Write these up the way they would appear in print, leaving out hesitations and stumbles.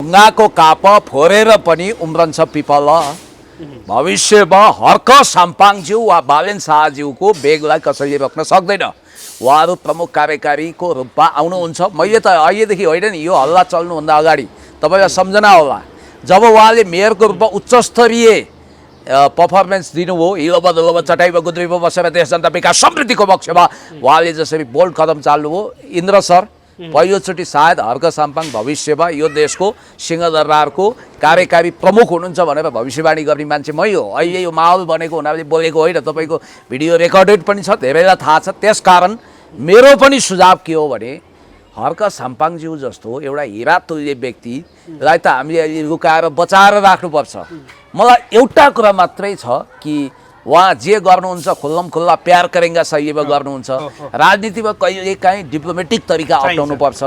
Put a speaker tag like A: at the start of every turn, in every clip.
A: ढुङ्गाको काप फोरेर पनि उम्रन्छ पिपल। भविष्यमा हर्क साम्पाङज्यू वा बालेन शाहज्यूको बेगलाई कसैले रोक्न सक्दैन। उहाँहरू प्रमुख कार्यकारीको रूपमा आउनुहुन्छ। मैले त अहिलेदेखि होइन नि, यो हल्ला चल्नुभन्दा अगाडि तपाईँलाई सम्झना होला, जब उहाँले मेयरको रूपमा उच्चस्तरीय पर्फर्मेन्स दिनुभयो, हिलो बदलो चटाइमा गुद्रीमा बसेर देश जनता विकास समृद्धिको पक्षमा उहाँले जसरी बोल्ड कदम चाल्नुभयो, इन्द्र सर पहिलोचोटि सायद हर्क साम्पाङ भविष्यमा यो देशको सिंहदरबारको कार्यकारी प्रमुख हुनुहुन्छ भनेर भविष्यवाणी गर्ने मान्छे मै हो। अहिले यो माहौल बनेको हुनाले बोलेको होइन, तपाईँको भिडियो रेकर्डेड पनि छ, धेरैलाई थाहा छ। त्यसकारण मेरो पनि सुझाव के हो भने हर्क साम्पाङज्यू जस्तो एउटा हिरा तुल्य व्यक्तिलाई त हामीले अहिले लुकाएर बचाएर राख्नुपर्छ। मलाई एउटा कुरा मात्रै छ कि उहाँ जे गर्नुहुन्छ खुल्लम खुल्ला प्यार करेंगा शैलीमा गर्नुहुन्छ। राजनीतिमा कहिलेकाहीँ डिप्लोमेटिक तरिका अपनाउनुपर्छ।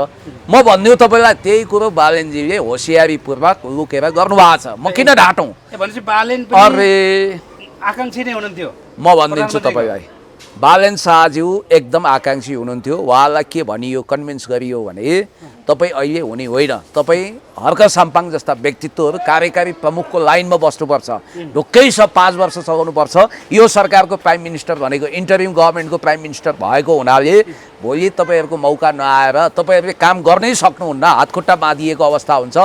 A: म भन्दिनँ तपाईँलाई त्यही कुरो बालेनजीले होसियारीपूर्वक लुकेर गर्नुभएको छ। म किन ढाँटौँ? अरे
B: आकांक्षी नै हुनुहुन्थ्यो।
A: म भनिदिन्छु तपाईँलाई, बालेन शाहज्यू एकदम आकांक्षी हुनुहुन्थ्यो। उहाँलाई के भनियो, कन्भिन्स गरियो भने तपाईँ अहिले हुने होइन, तपाईँ हर्क साम्पाङ जस्ता व्यक्तित्वहरू कार्यकारी प्रमुखको लाइनमा बस्नुपर्छ, ढुक्कै 5 वर्ष चलाउनुपर्छ। यो सरकारको प्राइम मिनिस्टर भनेको इन्टरिम गभर्मेन्टको प्राइम मिनिस्टर भएको हुनाले भोलि तपाईँहरूको मौका नआएर तपाईँहरूले काम गर्नै सक्नुहुन्न, हातखुट्टा बाँधिएको अवस्था हुन्छ।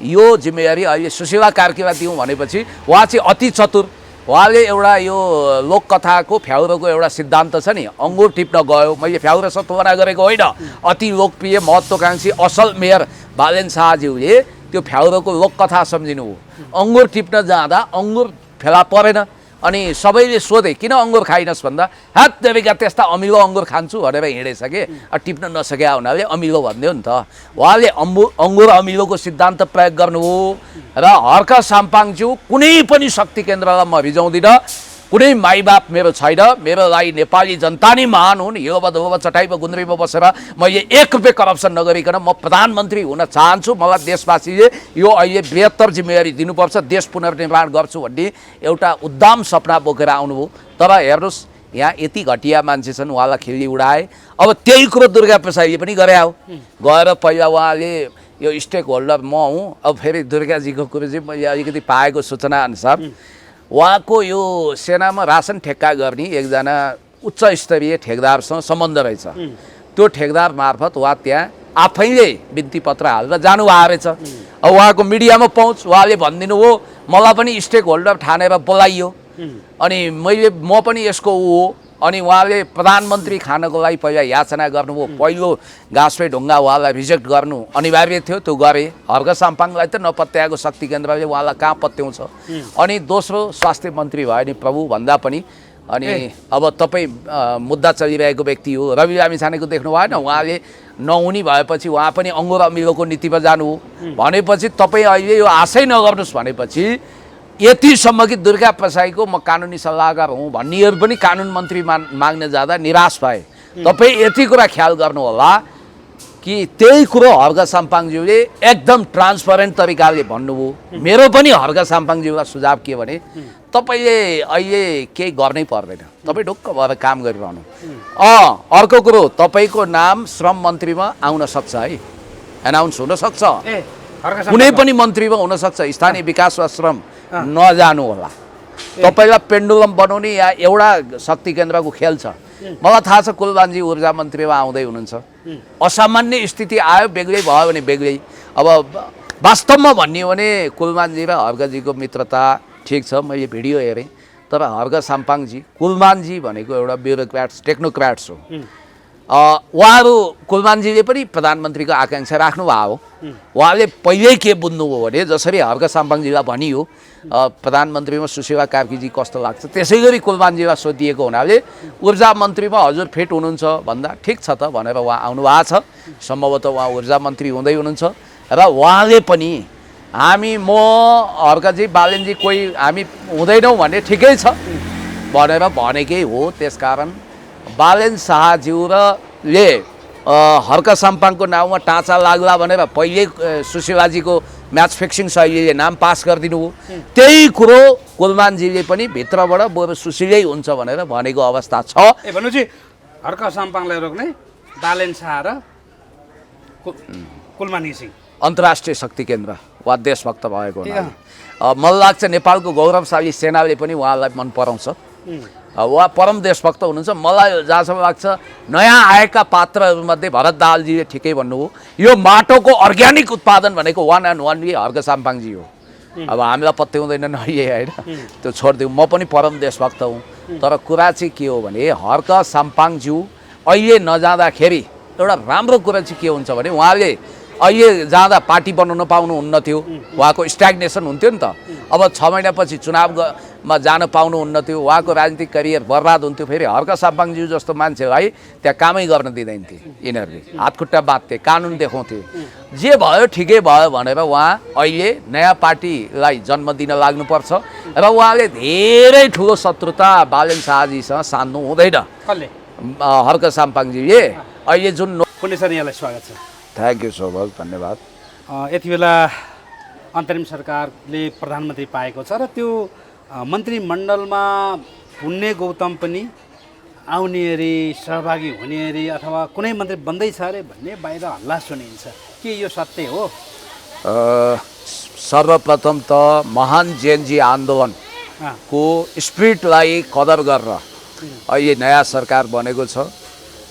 A: यो जिम्मेवारी अहिले सुशीला कार्कीलाई दिउँ भनेपछि उहाँ चाहिँ अति चतुर। उहाँले एउटा यो लोककथाको फ्याउरोको एउटा सिद्धान्त छ नि, अङ्गुर टिप्न गयो, मैले फ्याउरो सत्वना गरेको होइन, अति लोकप्रिय महत्त्वाकांक्षी असल मेयर बालेन शाहज्यूले त्यो फ्याउरोको लोककथा सम्झिनु हो। अङ्गुर टिप्न जाँदा अङ्गुर फेला परेन, अनि सबैले सोधे किन अङ्गुर खाइनस् भन्दा हात देवीका त्यस्ता अमिलो अङ्गुर खान्छु भनेर हिँडेछ कि टिप्न नसकेका हुनाले अमिलो भन्दियो नि त। उहाँले अङ्गुर अमिलोको सिद्धान्त प्रयोग गर्नुभयो र हर्क साम्पाङज्यू कुनै पनि शक्ति केन्द्रलाई म रिजाउँदिनँ, कुनै माइबाप मेरो छैन, मेरो लागि नेपाली जनता नै महान हुन्। हिलो बदलोमा चटाइमा गुन्द्रीमा बसेर मैले 1 रुपियाँ करप्सन नगरिकन म प्रधानमन्त्री हुन चाहन्छु। मलाई देशवासीले यो अहिले बृहत्तर जिम्मेवारी दिनुपर्छ, देश पुनर्निर्माण गर्छु भन्ने एउटा उद्दाम सपना बोकेर आउनुभयो। तर हेर्नुहोस्, यहाँ यति घटिया मान्छे छन्, उहाँलाई खिल्ली उडाए। अब त्यही कुरो दुर्गा प्रसादले पनि गरे हो, गएर पहिला उहाँले यो स्टेक होल्डर म हुँ। अब फेरि दुर्गाजीको कुरो चाहिँ मैले अलिकति पाएको सूचना अनुसार उहाँको यो सेनामा रासन ठेक्का गर्ने एकजना उच्च स्तरीय ठेकदारसँग सम्बन्ध रहेछ। त्यो ठेकदार मार्फत उहाँ त्यहाँ आफैले बिन्ती पत्र हालेर जानुभएको रहेछ। अब उहाँको मिडियामा पहुँच, उहाँले भनिदिनु हो मलाई पनि स्टेक होल्डर ठानेर बोलाइयो, अनि म पनि यसको हो। अनि उहाँले प्रधानमन्त्री खानको लागि पहिला याचना गर्नुभयो। पहिलो घाँसपे ढुङ्गा उहाँलाई रिजेक्ट गर्नु अनिवार्य थियो, त्यो गरे। हर्क साम्पाङलाई त नपत्याएको शक्ति केन्द्रले उहाँलाई कहाँ पत्याउँछ। अनि दोस्रो स्वास्थ्य मन्त्री भयो नि प्रभु भन्दा पनि। अनि अब तपाईँ मुद्दा चलिरहेको व्यक्ति हो, रवि लामिछानेको देख्नु भएन, उहाँले नहुने भएपछि उहाँ पनि अङ्गुर अमिलोको नीतिमा जानुभयो भनेपछि तपाईँ अहिले यो आशै नगर्नुहोस् भनेपछि यतिसम्म कि दुर्गा प्रसाईको म कानुनी सल्लाहकार हुँ भन्नेहरू पनि कानुन मन्त्री माग्न जाँदा निराश भए। तपाईँ यति कुरा ख्याल गर्नु होला कि त्यही कुरो हर्क साम्पाङज्यूले एकदम ट्रान्सपरेन्ट तरिकाले भन्नुभयो। मेरो पनि हर्क साम्पाङज्यूलाई सुझाव के भने तपाईँले अहिले केही गर्नै पर्दैन, तपाईँ ढुक्क भएर काम गरिरहनु। अर्को कुरो, तपाईँको नाम श्रम मन्त्रीमा आउन सक्छ है, एनाउन्स हुनसक्छ, कुनै पनि मन्त्रीमा हुनसक्छ। स्थानीय विकास वा श्रम नजानु होला। तपाईँलाई पेन्डुलम बनाउने या एउटा शक्ति केन्द्रको खेल छ। मलाई थाहा छ कुलमानजी ऊर्जा मन्त्रीमा आउँदै हुनुहुन्छ, असामान्य स्थिति आयो, बेग्लै भयो भने बेग्लै। अब वास्तवमा भन्ने हो भने कुलमानजी र हर्कजीको मित्रता ठिक छ, मैले भिडियो हेरेँ। तर हर्क साम्पाङजी, कुलमानजी भनेको एउटा ब्युरोक्राट्स टेक्नोक्राट्स हो। उहाँहरू कुलमानजीले पनि प्रधानमन्त्रीको आकाङ्क्षा राख्नु भएको हो। उहाँले पहिल्यै के बुझ्नुभयो भने जसरी हर्क साम्पाङजीलाई भनियो प्रधानमन्त्रीमा सुशीला कार्कीजी कस्तो लाग्छ, त्यसै गरी कुलमानजीलाई सोधिएको हुनाले ऊर्जा मन्त्रीमा हजुर फिट हुनुहुन्छ भन्दा ठिक छ त भनेर उहाँ आउनु भएको छ। सम्भवतः उहाँ ऊर्जा मन्त्री हुँदै हुनुहुन्छ र उहाँले पनि हामी म हर्कजी बालेनजी कोही हामी हुँदैनौँ भने ठिकै छ भनेर भनेकै हो। त्यसकारण बालेन शाहज्यू ले हर्क साम्पाङको नाउँमा टाँचा लाग्ला भनेर पहिल्यै सुशीलाजीको म्याच फिक्सिङ शैलीले नाम पास गरिदिनु हो। त्यही कुरो कुलमानजीले पनि भित्रबाट बरु सुशीलै हुन्छ भनेर भनेको अवस्था छ।
B: भनेपछि हर्क साम्पाङलाई रोक्ने बालेन शाह र कुलमानी सिंह
A: अन्तर्राष्ट्रिय शक्ति केन्द्र वा देशभक्त भएको हुनाले मलाई लाग्छ नेपालको गौरवशाली सेनाले पनि उहाँलाई मन पराउँछ। उहाँ परम देशभक्त हुनुहुन्छ। मलाई जहाँसम्म लाग्छ नयाँ आएका पात्रहरूमध्ये भरत दाहालजीले ठिकै भन्नुभयो, यो माटोको अर्ग्यानिक उत्पादन भनेको वान एन्ड ओन्ली हर्क साम्पाङजी हो। अब हामीलाई पत्याउँदैन नहिए होइन, त्यो छोडिदिउँ। म पनि परम देशभक्त हुँ, तर कुरा चाहिँ के हो भने हर्क साम्पाङज्यू अहिले नजाँदाखेरि एउटा राम्रो कुरा चाहिँ के हुन्छ भने उहाँले अहिले जाँदा पार्टी बनाउन पाउनुहुन्न थियो, उहाँको स्ट्याग्नेसन हुन्थ्यो नि त। अब 6 महिनापछि चुनावमा जान पाउनुहुन्न थियो, उहाँको राजनीतिक करियर बर्बाद हुन्थ्यो। फेरि हर्क साम्पाङज्यू जस्तो मान्छेलाई त्यहाँ कामै गर्न दिँदैन थिए, यिनीहरूले हातखुट्टा बाँध्थे, कानुन देखाउँथे। जे भयो ठिकै भयो भनेर उहाँ अहिले नयाँ पार्टीलाई जन्म दिन लाग्नुपर्छ र उहाँले धेरै ठुलो शत्रुता बालेन शाहजीसँग सान्नु हुँदैन। हर्क साम्पाङजीले अहिले जुन
B: पुण्य सर यहाँलाई स्वागत छ।
A: थ्याङ्क यू सो मच, धन्यवाद।
B: यति बेला अन्तरिम सरकारले प्रधानमन्त्री पाएको छ र त्यो मन्त्रीमण्डलमा पुण्य गौतम पनि आउने अरे, सहभागी हुने अरे, अथवा कुनै मन्त्री बन्दैछ अरे भन्ने बाहिर हल्ला सुनिन्छ। के यो सत्य हो?
A: सर्वप्रथम त महान जेएनजी आन्दोलनको स्पिरिटलाई कदर गरेर अहिले नयाँ सरकार बनेको छ।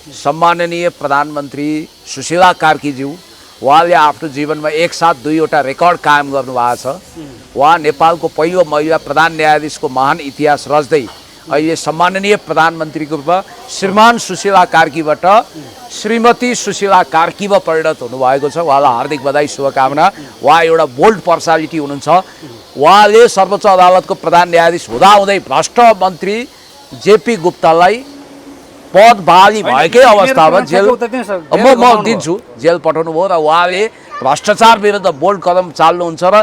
A: सम्माननीय प्रधानमन्त्री सुशीला कार्कीज्यू उहाँले आफ्नो जीवनमा एक साथ 2वटा रेकर्ड कायम गर्नुभएको छ। उहाँ नेपालको पहिलो महिला प्रधान न्यायाधीशको महान इतिहास रच्दै अहिले सम्माननीय प्रधानमन्त्रीको रूपमा श्रीमान सुशीला कार्कीबाट श्रीमती सुशीला कार्कीमा परिणत हुनुभएको छ। उहाँलाई हार्दिक बधाई, शुभकामना। उहाँ एउटा बोल्ड पर्सनालिटी हुनुहुन्छ। उहाँले सर्वोच्च अदालतको प्रधान न्यायाधीश हुँदाहुँदै भ्रष्ट मन्त्री जेपी गुप्तालाई पद बहाली भएकै अवस्थामा जेल म दिन्छु, जेल पठाउनु भयो र उहाँले भ्रष्टाचार विरुद्ध बोल्ड कदम चाल्नुहुन्छ र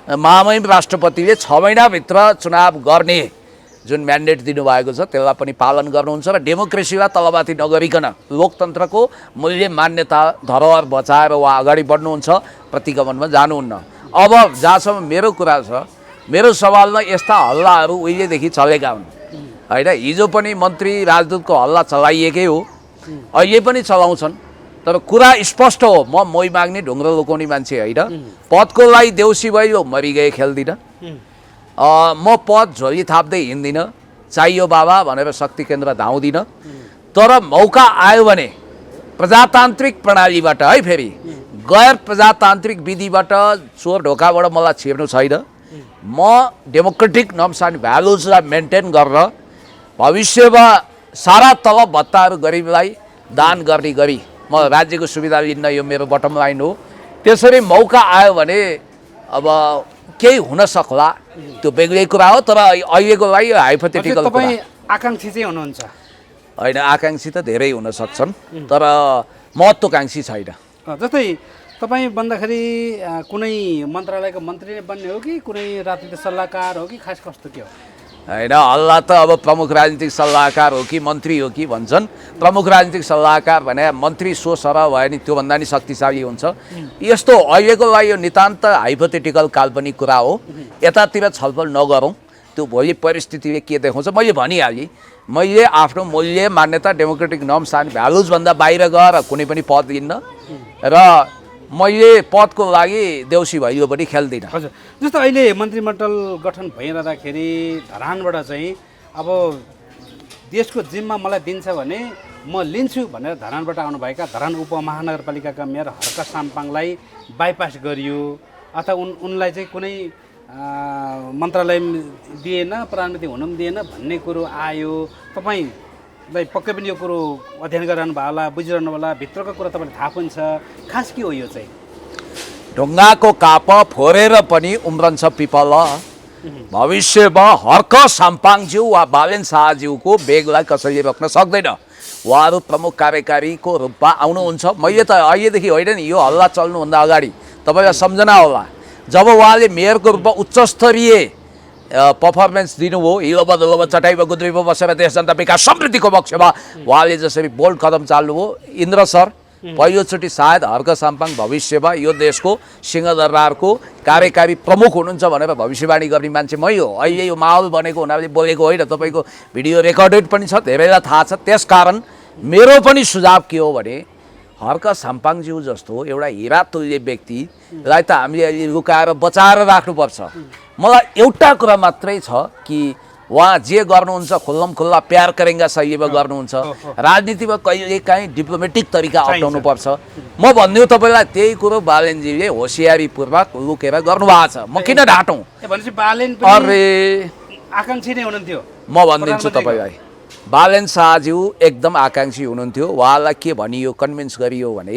A: महामहिम राष्ट्रपतिले 6 महिनाभित्र चुनाव गर्ने जुन म्यान्डेट दिनुभएको छ त्यसलाई पनि पालन गर्नुहुन्छ र डेमोक्रेसीलाई तलमाथि नगरिकन लोकतन्त्रको मूल्य मान्यता धरोहर बचाएर उहाँ अगाडि बढ्नुहुन्छ, प्रतिगमनमा जानुहुन्न। अब जहाँसम्म मेरो कुरा छ, मेरो सवालमा यस्ता हल्लाहरू उहिलेदेखि चलेका हुन् होइन। हिजो पनि मन्त्री राजदूतको हल्ला चलाइएकै हो, अहिले पनि चलाउँछन्। तर कुरा स्पष्ट हो, म मोही माग्ने ढुङ्ग्रो लुकाउने मान्छे होइन। पदको लागि देउसी भयो मरिगए खेल्दिनँ। म पद झोली थाप्दै हिँड्दिनँ, चाहियो बाबा भनेर शक्ति केन्द्र धाउँदिनँ। तर मौका आयो भने प्रजातान्त्रिक प्रणालीबाट है, फेरि गैर प्रजातान्त्रिक विधिबाट चोर ढोकाबाट मलाई छिर्नु छैन। म डेमोक्रेटिक नर्म्स एन्ड भ्यालुजलाई मेन्टेन गरेर भविष्यमा सारा तलब भत्ताहरू गरिबलाई दान गर्ने गरी म राज्यको सुविधा लिन्न, यो मेरो बटम लाइन हो। त्यसरी मौका आयो भने अब केही हुन सक्ला, त्यो बेग्लै कुरा हो। तर अहिलेको लागि हाइपोथेटिकल कुरा।
B: तपाईँ आकाङ्क्षी चाहिँ हुनुहुन्छ?
A: होइन, आकाङ्क्षी त धेरै हुन सक्छन्, तर महत्त्वकाङ्क्षी छैन।
B: जस्तै तपाईँ बन्दाखेरि कुनै मन्त्रालयको मन्त्री नै बन्ने हो कि कुनै राजनीतिक सल्लाहकार हो कि खास कस्तो के हो?
A: होइन, हल्ला त अब प्रमुख राजनीतिक सल्लाहकार हो कि मन्त्री हो कि भन्छन्। प्रमुख राजनीतिक सल्लाहकार भने मन्त्री सो सरह भयो नि त्योभन्दा नि शक्तिशाली हुन्छ। यस्तो अहिलेको लागि यो नितान्त हाइपोथेटिकल काल्पनिक कुरा हो। यतातिर छलफल नगरौँ, त्यो भोलि परिस्थितिले के देखाउँछ। मैले भनिहालेँ, मैले आफ्नो मूल्य मान्यता डेमोक्रेटिक नर्म्स एन्ड भ्यालुजभन्दा बाहिर गएर कुनै पनि पद लिन्न र मैले पदको लागि देउसी भैलो पनि खेल्दिनँ।
B: हजुर, जस्तो अहिले मन्त्रीमण्डल गठन भइरहँदाखेरि धरानबाट चाहिँ अब देशको जिम्मा मलाई दिन्छ भने म लिन्छु भनेर धरानबाट आउनुभएका धरान उपमहानगरपालिकाका मेयर हर्क साम्पाङलाई बाइपास गरियो अथवा उनलाई चाहिँ कुनै मन्त्रालय दिएन, प्रधानमन्त्री हुन पनि दिएन भन्ने कुरो आयो। तपाईँलाई पक्कै पनि यो कुरो अध्ययन गरिरहनु भयो होला, बुझिरहनु होला, भित्रको कुरा तपाईँलाई थाहा पनि छ। खास के हो यो चाहिँ?
A: ढुङ्गाको काप फोरेर पनि उम्रन्छ पिपल। भविष्यमा हर्क साम्पाङज्यू वा बालेन शाहज्यूको बेगलाई कसैले रोक्न सक्दैन। उहाँहरू प्रमुख कार्यकारीको रूपमा आउनुहुन्छ। मैले त अहिलेदेखि होइन नि, यो हल्ला चल्नुभन्दा अगाडि तपाईँलाई सम्झना होला, जब उहाँले मेयरको रूपमा उच्चस्तरीय पर्फर्मेन्स दिनुभयो, हिलोमा धुलोमा चटाइमा गुद्रीमा बसेर देश जनता विकास समृद्धिको पक्षमा उहाँले जसरी बोल्ड कदम चाल्नुभयो, इन्द्र सर पहिलोचोटि सायद हर्क साम्पाङ भविष्यमा यो देशको सिंहदरबारको कार्यकारी प्रमुख हुनुहुन्छ भनेर भविष्यवाणी गर्ने मान्छे मै हो। अहिले यो माहौल बनेको हुनाले बोलेको होइन, तपाईँको भिडियो रेकर्डेड पनि छ, धेरैलाई थाहा छ। त्यसकारण मेरो पनि सुझाव के हो भने हर्क साम्पाङज्यू जस्तो एउटा हिरा तुल्य व्यक्तिलाई त हामीले अहिले लुकाएर बचाएर राख्नुपर्छ। मलाई एउटा कुरा मात्रै छ कि उहाँ जे गर्नुहुन्छ खुल्लम खुल्ला प्यार करेंगा शैलीमा गर्नुहुन्छ, राजनीतिमा कहिलेकाहीँ डिप्लोमेटिक तरिका अप्नाउनुपर्छ। म भन्दिनँ तपाईँलाई त्यही कुरो बालेनजीले होसियारीपूर्वक लुकेर गर्नुभएको छ। म किन ढाँटौँ?
B: भनेपछि बालेन
A: अरे
B: आकाङ्क्षी नै हुनुहुन्थ्यो।
A: म भनिदिन्छु तपाईँलाई, बालेन शाहज्यू एकदम आकाङ्क्षी हुनुहुन्थ्यो। उहाँलाई के भनियो, कन्भिन्स गरियो भने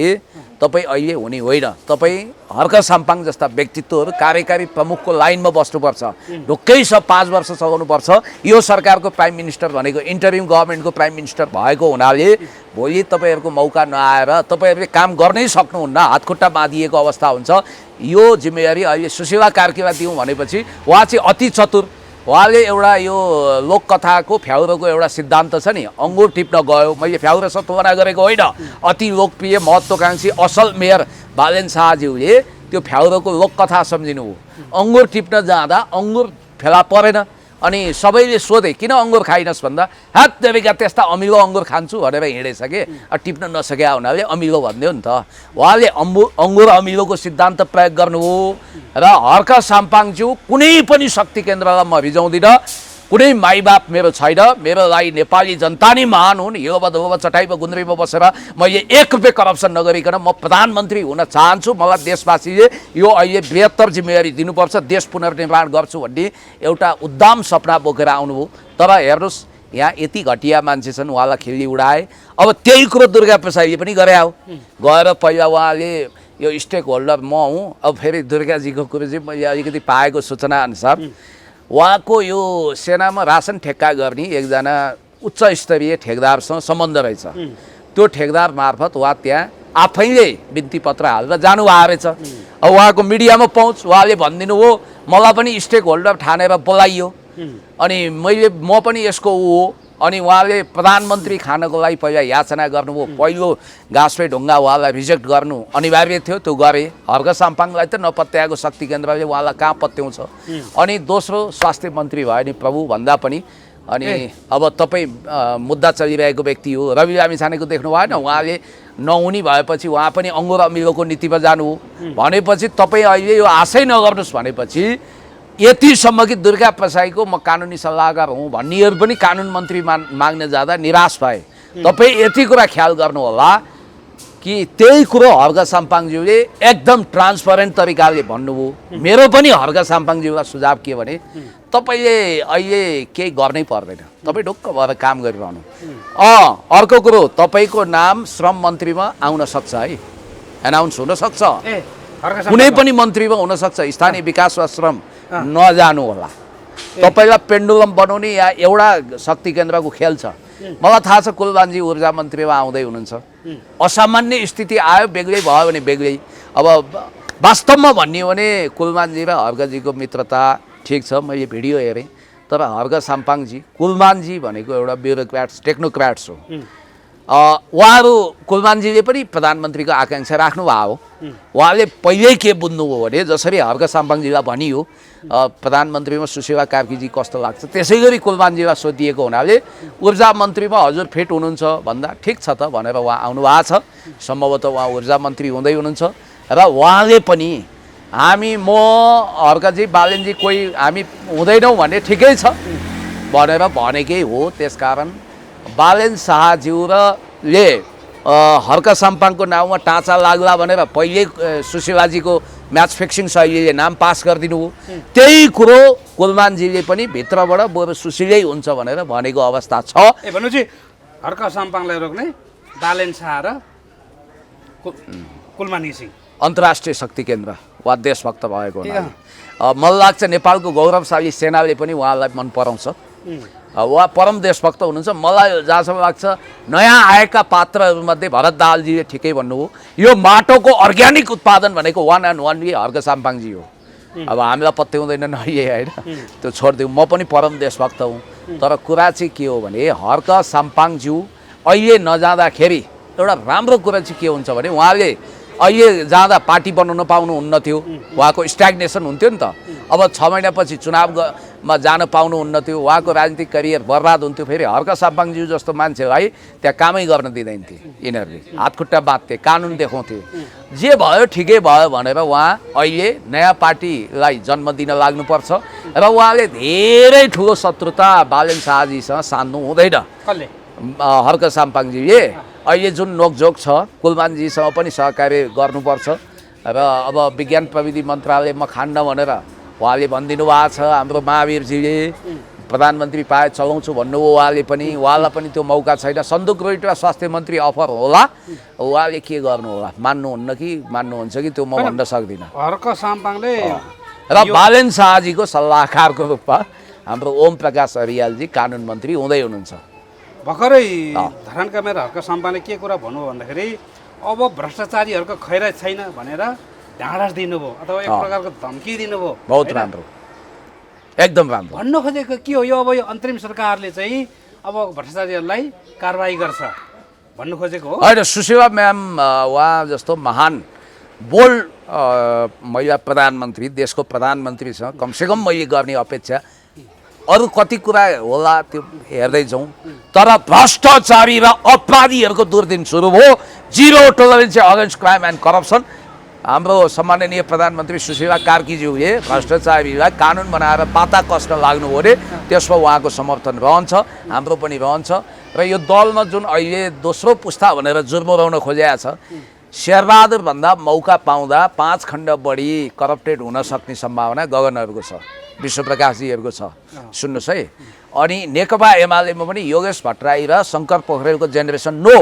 A: तपाईँ अहिले हुने होइन, तपाईँ हर्क साम्पाङ जस्ता व्यक्तित्वहरू कार्यकारी प्रमुखको लाइनमा बस्नुपर्छ, ढुक्कै 5 वर्ष चलाउनुपर्छ। यो सरकारको प्राइम मिनिस्टर भनेको इन्टरिम गभर्मेन्टको प्राइम मिनिस्टर भएको हुनाले भोलि तपाईँहरूको मौका नआएर तपाईँहरूले काम गर्नै सक्नुहुन्न, हातखुट्टा बाँधिएको अवस्था हुन्छ। यो जिम्मेवारी अहिले सुशीला कार्कीलाई दिउँ भनेपछि उहाँ चाहिँ अति चतुर। उहाँले एउटा यो लोककथाको फ्याउरोको एउटा सिद्धान्त छ नि, अङ्गुर टिप्न गयो, मैले फ्याउरोसँग तुलना गरेको होइन, अति लोकप्रिय महत्त्वकाङ्क्षी असल मेयर बालेन शाहज्यूले त्यो फ्याउरोको लोककथा सम्झिनु हो। अङ्गुर टिप्न जाँदा अङ्गुर फेला परेन, अनि सबैले सोधे किन अङ्गुर खाइनस् भन्दा हात देवेका त्यस्ता अमिलो अङ्गुर खान्छु भनेर हिँडेछ कि टिप्न नसकेका हुनाले अमिलो भन्थ्यो नि त। उहाँले अङ्गुर अमिलोको सिद्धान्त प्रयोग गर्नुभयो र हर्क साम्पाङज्यू कुनै पनि शक्ति केन्द्रलाई म रिजाउँदिनँ। कुनै माइबाप मेरो छैन, मेरो लागि नेपाली जनता नै महान हुन्। हिलोमा धुलोमा चटाइमा गुन्द्रीमा बसेर मैले 1 रुपियाँ करप्सन नगरिकन म प्रधानमन्त्री हुन चाहन्छु। मलाई देशवासीले यो अहिले बृहत्तर जिम्मेवारी दिनुपर्छ, देश पुनर्निर्माण गर्छु भन्ने एउटा उद्दाम सपना बोकेर आउनुभयो। तर हेर्नुहोस्, यहाँ यति घटिया मान्छे छन्, उहाँलाई खिल्ली उडाए। अब त्यही कुरो दुर्गा प्रसादले पनि गरे हो। गएर पहिला उहाँले यो स्टेक होल्डर म हुँ, अब फेरि दुर्गाजीको कुरो चाहिँ मैले अलिकति पाएको सूचना अनुसार उहाँको यो सेनामा रासन ठेक्का गर्ने एकजना उच्च स्तरीय ठेकदारसँग सम्बन्ध रहेछ। त्यो ठेकदार मार्फत उहाँ त्यहाँ आफैले बिन्ती पत्र हालेर जानुभएको रहेछ। अब उहाँको मिडियामा पहुँच, उहाँले भनिदिनु हो मलाई पनि स्टेक होल्डर ठानेर बोलाइयो, अनि म पनि यसको हो। अनि उहाँले प्रधानमन्त्री खानको लागि पहिला याचना गर्नुभयो। पहिलो गाँसपे ढुङ्गा उहाँलाई रिजेक्ट गर्नु अनिवार्य थियो, त्यो गरे। हर्क साम्पाङलाई त नपत्याएको शक्ति केन्द्रले उहाँलाई कहाँ पत्याउँछ। अनि दोस्रो स्वास्थ्य मन्त्री भयो नि प्रभु भन्दा पनि। अनि अब तपाईँ मुद्दा चलिरहेको व्यक्ति हो, रवि लामिछानेको देख्नु भएन, उहाँले नहुने भएपछि उहाँ पनि अङ्गुर अमिलोको नीतिमा जानु भनेपछि तपाईँ अहिले यो आशै नगर्नुहोस् भनेपछि यतिसम्म कि दुर्गा प्रसाईको म कानुनी सल्लाहकार हुँ भन्नेहरू पनि कानुन मन्त्री माग्न जाँदा निराश भए। तपाईँ यति कुरा ख्याल गर्नु होला कि त्यही कुरो हर्क साम्पाङज्यूले एकदम ट्रान्सपरेन्ट तरिकाले भन्नुभयो। मेरो पनि हर्क साम्पाङज्यूलाई सुझाव के भने तपाईँले अहिले केही गर्नै पर्दैन, तपाईँ ढुक्क भएर काम गरिरहनु। अर्को कुरो, तपाईँको नाम श्रम मन्त्रीमा आउन सक्छ है, एनाउन्स हुनसक्छ, कुनै पनि मन्त्रीमा हुनसक्छ। स्थानीय विकास वा श्रम नजानु होला। तपाईँलाई पेन्डुलम बनाउने या एउटा शक्ति केन्द्रको खेल छ। मलाई थाहा छ कुलमानजी ऊर्जा मन्त्रीमा आउँदै हुनुहुन्छ, असामान्य स्थिति आयो, बेग्लै भयो भने बेग्लै। अब वास्तवमा भन्ने हो भने कुलमानजी र हर्कजीको मित्रता ठिक छ, मैले भिडियो हेरेँ। तर हर्क साम्पाङजी, कुलमानजी भनेको एउटा ब्युरोक्राट्स टेक्नोक्राट्स हो। उहाँहरू कुलमानजीले पनि प्रधानमन्त्रीको आकाङ्क्षा राख्नु भएको हो। उहाँले पहिल्यै के बुझ्नुभयो भने जसरी हर्क साम्पाङजीलाई भनियो प्रधानमन्त्रीमा सुशीला कार्कीजी कस्तो लाग्छ, त्यसै गरी कुलमानजीलाई सोधिएको हुनाले ऊर्जा मन्त्रीमा हजुर फिट हुनुहुन्छ भन्दा ठिक छ त भनेर उहाँ आउनुभएको छ। सम्भवतः उहाँ ऊर्जा मन्त्री हुँदै हुनुहुन्छ र उहाँले पनि हामी म हर्कजी बालेनजी कोही हामी हुँदैनौँ भने ठिकै छ भनेर भनेकै हो। त्यसकारण बालेन शाहज्यूले हर्क साम्पाङको नाउँमा टाँचा लाग्ला भनेर पहिल्यै सुशीलाजीको म्याच फिक्सिङ शैलीले नाम पास गरिदिनु हो। त्यही कुरो कुलमानजीले पनि भित्रबाट बरु सुशीलै हुन्छ भनेर भनेको अवस्था छ।
B: भनेपछि हर्क साम्पाङलाई रोक्ने बालेन शाह र कुलमान घिसिङ
A: अन्तर्राष्ट्रिय शक्ति केन्द्र वा देशभक्त भएको हुनाले मलाई लाग्छ नेपालको गौरवशाली सेनाले पनि उहाँलाई मन पराउँछ। उहाँ परम देशभक्त हुनुहुन्छ। मलाई जहाँसम्म लाग्छ नयाँ आएका पात्रहरूमध्ये भरत दाहालजीले ठिकै भन्नुभयो, यो माटोको अर्ग्यानिक उत्पादन भनेको 1 and only हर्क साम्पाङजी हो। अब हामीलाई पत्याउँदैन नहिए होइन, त्यो छोडिदिउँ। म पनि परम देशभक्त हुँ। तर कुरा चाहिँ के हो भने हर्क साम्पाङज्यू अहिले नजाँदाखेरि एउटा राम्रो कुरा चाहिँ के हुन्छ भने उहाँले अहिले जाँदा पार्टी बनाउन पाउनुहुन्न थियो, उहाँको स्ट्याग्नेसन हुन्थ्यो नि त। अब 6 महिनापछि चुनाव मा जान पाउनुहुन्न थियो, उहाँको राजनीतिक करियर बर्बाद हुन्थ्यो। फेरि हर्क साम्पाङज्यू जस्तो मान्छेलाई त्यहाँ कामै गर्न दिँदैन थिए, यिनीहरूले हातखुट्टा बाँध्थे, कानुन देखाउँथे। जे भयो ठिकै भयो भनेर उहाँ अहिले नयाँ पार्टीलाई जन्म दिन लाग्नुपर्छ र उहाँले धेरै ठुलो शत्रुता बालेन शाहजीसँग सान्नु हुँदैन।
B: कसले?
A: हर्क साम्पाङजीले अहिले जुन नोकझोक छ कुलमानजीसँग पनि सहकार्य गर्नुपर्छ र अब विज्ञान प्रविधि मन्त्रालयमा खान्न भनेर उहाँले भनिदिनु भएको छ। हाम्रो महावीरजीले प्रधानमन्त्री पाए चलाउँछु भन्नुभयो, उहाँले पनि, उहाँलाई पनि त्यो मौका छैन। सन्दुक रोइटवा स्वास्थ्य मन्त्री अफर होला, उहाँले के गर्नु होला, मान्नुहुन्न कि मान्नुहुन्छ कि त्यो म भन्न सक्दिनँ।
B: हर्क साम्पाङले
A: र बालेन शाहजीको सल्लाहकारको रूपमा हाम्रो ओम प्रकाश अरियालजी कानुन मन्त्री हुँदै हुनुहुन्छ।
B: भर्खरै धरानका मेयर हर्क साम्पाङले के कुरा भन्नुभयो भन्दाखेरि अब भ्रष्टाचारीहरूको खैरात छैन भनेर ढाँडस दिनुभयो अथवा एक प्रकारको धम्की दिनुभयो।
A: बहुत राम्रो, एकदम राम्रो।
B: भन्नु खोजेको के हो, यो अब यो अन्तरिम सरकारले चाहिँ अब भ्रष्टाचारीहरूलाई कारबाही गर्छ भन्नु खोजेको हो?
A: होइन, सुशीला म्याम उहाँ जस्तो महान बोल्ड महिला प्रधानमन्त्री, देशको प्रधानमन्त्रीसँग कमसेकम मैले गर्ने अपेक्षा। अरू कति कुरा होला त्यो हेर्दै जाउँ, तर भ्रष्टाचारी र अपराधीहरूको दुर्दिन सुरु भयो। Zero tolerance against crime and corruption. हाम्रो सम्माननीय प्रधानमन्त्री सुशीला कार्कीज्यूले भ्रष्टाचारीलाई कानुन बनाएर पाता कस्न लाग्नुभयो अरे, त्यसमा उहाँको समर्थन रहन्छ, हाम्रो पनि रहन्छ। र यो दलमा जुन अहिले दोस्रो पुस्ता भनेर जुर्मराउन खोजिएको छ, शेरबहादुरभन्दा मौका पाउँदा 5 खण्ड बढी करप्टेड हुन सक्ने सम्भावना गगनहरूको छ, विश्वप्रकाशजीहरूको छ। सुन्नुहोस् है। अनि नेकपा एमालेमा पनि योगेश भट्टराई र शङ्कर पोखरेलको जेनेरेसन नो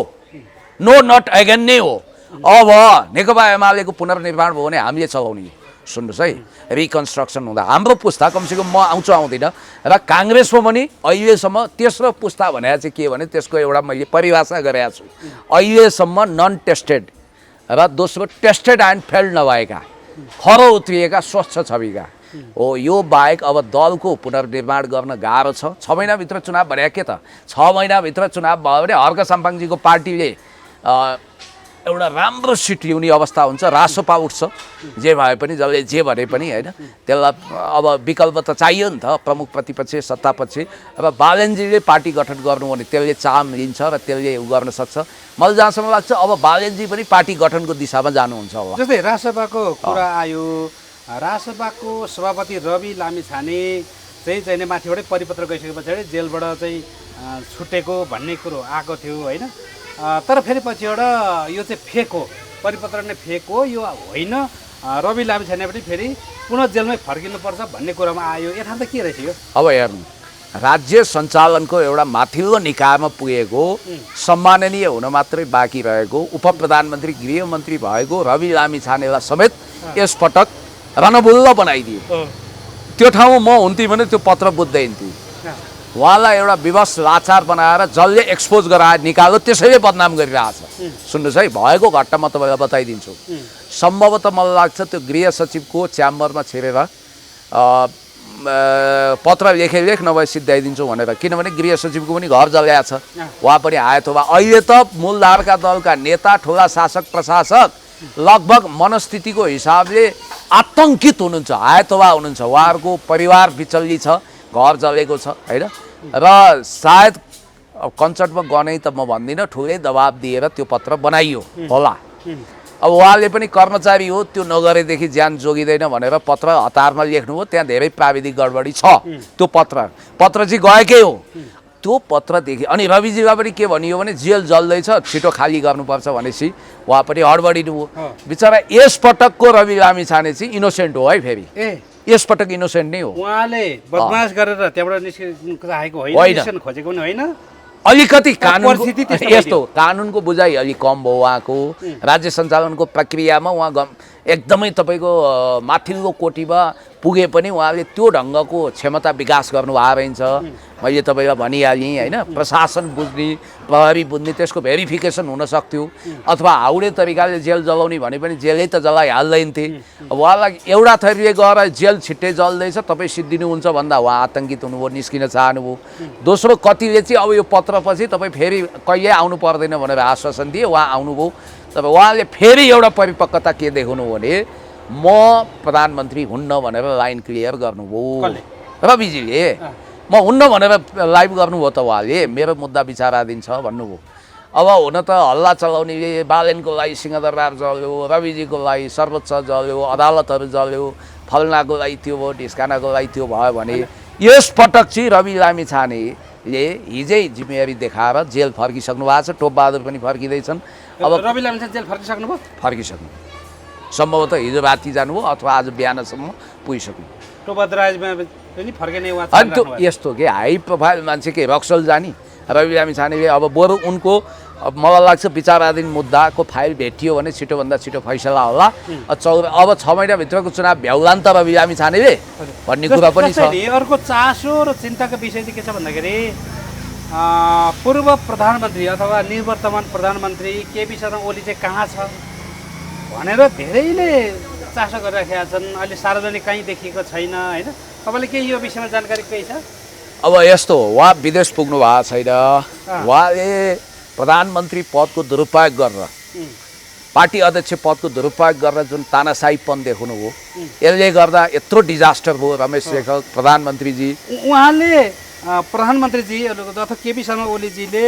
A: नट अगेन नै हो। अब नेकपा एमालेको पुनर्निर्माण भयो भने हामीले चलाउने। सुन्नुहोस् है, रिकन्स्ट्रक्सन हुँदा हाम्रो पुस्ता, कमसेकम म आउँछु आउँदिनँ, र काङ्ग्रेसमा पनि अहिलेसम्म तेस्रो पुस्ता भनेको चाहिँ के भने त्यसको एउटा मैले परिभाषा गरेको छु। अहिलेसम्म नन टेस्टेड र दोस्रो टेस्टेड एन्ड फेल्ड नभएका, खरो उत्रिएका, स्वच्छ छविका हो। यो बाहेक अब दलको पुनर्निर्माण गर्न गाह्रो छ। 6 महिनाभित्र चुनाव भने के त, 6 महिनाभित्र चुनाव भयो भने हर्क साम्पाङजीको पार्टीले एउटा राम्रो सिट ल्याउने अवस्था हुन्छ। रासोपा उठ्छ, जे भए पनि, जसले जे भने पनि, होइन, त्यसलाई अब विकल्प त चाहियो नि त, प्रमुख प्रतिपक्ष सत्तापक्ष। अब बालेनजीले पार्टी गठन गर्नु भने त्यसले चाम लिन्छ र त्यसले गर्न सक्छ। मलाई जहाँसम्म लाग्छ अब बालेनजी पनि पार्टी गठनको दिशामा जानुहुन्छ होला।
B: जस्तै रासोपाको कुरा आयो, रासोपाको सभापति रवि लामिछाने चाहिँ माथिबाटै परिपत्र गइसके पछाडि जेलबाट चाहिँ छुटेको भन्ने कुरो आएको थियो, होइन? तर फेरि पछिबाट यो चाहिँ फेक हो, परिपत्र नै फेक हो, यो होइन, रवि लामिछाने पनि फेरि पुनः जेलमै फर्किनुपर्छ भन्ने कुरामा आयो। यथार्थ के रहेछ यो?
A: अब हेर्नु, राज्य सञ्चालनको एउटा माथिल्लो निकायमा पुगेको, सम्माननीय हुन मात्रै बाँकी रहेको उप प्रधानमन्त्री गृहमन्त्री भएको रवि लामिछानेलाई समेत यसपटक रणबुल्ल बनाइदियो। त्यो ठाउँमा म हुन्थेँ भने त्यो पत्र बुझ्दैन थिएँ। उहाँलाई एउटा विवश लाचार बनाएर जसले एक्सपोज गराएर निकाल्यो त्यसैले बदनाम गरिरहेछ। सुन्नुहोस् है, भएको घटना म तपाईँलाई बताइदिन्छु। सम्भवतः मलाई लाग्छ त्यो गृह सचिवको च्याम्बरमा छिरेर पत्र लेख नभए सिद्धाइदिन्छु भनेर, किनभने गृह सचिवको पनि घर जलाएको छ, उहाँ पनि आयो। अहिले त मूलधारका दलका नेता, ठुला शासक प्रशासक लगभग मनस्थितिको हिसाबले आतङ्कित हुनुहुन्छ, आयतोबा हुनुहुन्छ। उहाँहरूको परिवार विचल्ली छ, घर जलेको छ, होइन? र सायद कन्सर्टमा गनै त म भन्दिनँ, ठुलै दबाब दिएर त्यो पत्र बनाइयो होला। अब उहाँले पनि कर्मचारी हो, त्यो नगरेदेखि ज्यान जोगिँदैन भनेर पत्र हतारमा लेख्नुभयो। त्यहाँ धेरै प्राविधिक गडबडी छ। त्यो पत्र चाहिँ गएकै हो। त्यो पत्रदेखि अनि रविजीलाई पनि के भनियो भने जेल जल्दैछ, छिटो खाली गर्नुपर्छ भनेपछि उहाँ पनि हडबडिनु हो। बिचरा यसपटकको रवि लामिछाने चाहिँ इनोसेन्ट हो है, फेरि यसपटक इनोसेन्ट नै हो।
B: उहाँले बदमास गरेर त्यहाँबाट निस्किन चाहेको होइन, खोजेको पनि होइन।
A: अलिकति कानुनको यस्तो कानुनको बुझाइ अलिक कम भयो उहाँको। राज्य सञ्चालनको प्रक्रियामा उहाँ एकदमै तपाईँको माथिल्लो कोटीमा पुगे पनि उहाँले त्यो ढङ्गको क्षमता विकास गर्नुभएको रहेछ। मैले तपाईँलाई भनिहालेँ, होइन? प्रशासन बुझ्ने, प्रहरी बुझ्ने, त्यसको भेरिफिकेसन हुन सक्थ्यो। अथवा हाउडे तरिकाले जेल जलाउने भने पनि जेलै त जलाइहाल्दैन थिए। अब उहाँलाई एउटा थरीले गएर जेल छिट्टै जल्दैछ, तपाईँ सिद्धिनुहुन्छ भन्दा उहाँ आतङ्कित हुनुभयो, निस्किन चाहनुभयो। दोस्रो कतिले चाहिँ अब यो पत्रपछि तपाईँ फेरि कहिले आउनु पर्दैन भनेर आश्वासन दिए, उहाँ आउनुभयो। तर उहाँले फेरि एउटा परिपक्वता के देखाउनु भने म प्रधानमन्त्री हुन्न भनेर लाइन क्लियर गर्नुभयो। रविजीले म हुन्न भनेर लाइभ गर्नुभयो त उहाँले मेरो मुद्दा विचाराधीन छ भन्नुभयो। अब हुन त हल्ला चलाउनेले बालेनको लागि सिंहदरबार जल्यो, रविजीको लागि सर्वोच्च जल्यो, अदालतहरू जल्यो, फल्नाको लागि त्यो भयो, ढिस्कानाको लागि त्यो भयो भने यसपटक चाहिँ रवि लामिछानेले हिजै जिम्मेवारी देखाएर जेल फर्किसक्नु भएको छ। टोपबहादुर पनि फर्किँदैछन्। अब
B: रवि लामिछाने जेल फर्किसक्नु भयो?
A: फर्किसक्नु, सम्भवतः हिजो राति जानुभयो अथवा आज बिहानसम्म पुगिसक्नु।
B: टोपबहादुर राजमा पनि फर्किने उहाँ
A: अनि त्यो यस्तो के हाई प्रोफाइल मान्छे के रक्सल जाने रवि लामिछानेले अब बरु उनको मलाई लाग्छ विचाराधीन मुद्दाको फाइल भेटियो भने छिटोभन्दा छिटो फैसला होला। अब 6 महिनाभित्रको चुनाव भ्याउला नि त रवि लामिछानेले भन्ने कुरा पनि छ।
B: अर्को चासो र चिन्ताको विषय चाहिँ के छ भन्दाखेरि पूर्व प्रधानमन्त्री अथवा निवर्तमान प्रधानमन्त्री केपी शर्मा ओली चाहिँ कहाँ छ भनेर धेरैले चासो गरिराखेका छन्। अहिले सार्वजनिक कहीँ देखिएको छैन होइन। तपाईँले केही यो विषयमा जानकारी केही छ?
A: अब यस्तो उहाँ विदेश पुग्नु भएको छैन। उहाँले प्रधानमन्त्री पदको दुरुपयोग गरेर पार्टी अध्यक्ष पदको दुरुपयोग गरेर जुन तानाशाहीपन देखाउनु हो यसले गर्दा यत्रो डिजास्टर भयो। रमेश लेखक प्रधानमन्त्रीजी
B: उहाँले प्रधानमन्त्रीजी अथवा केपी शर्मा ओलीजीले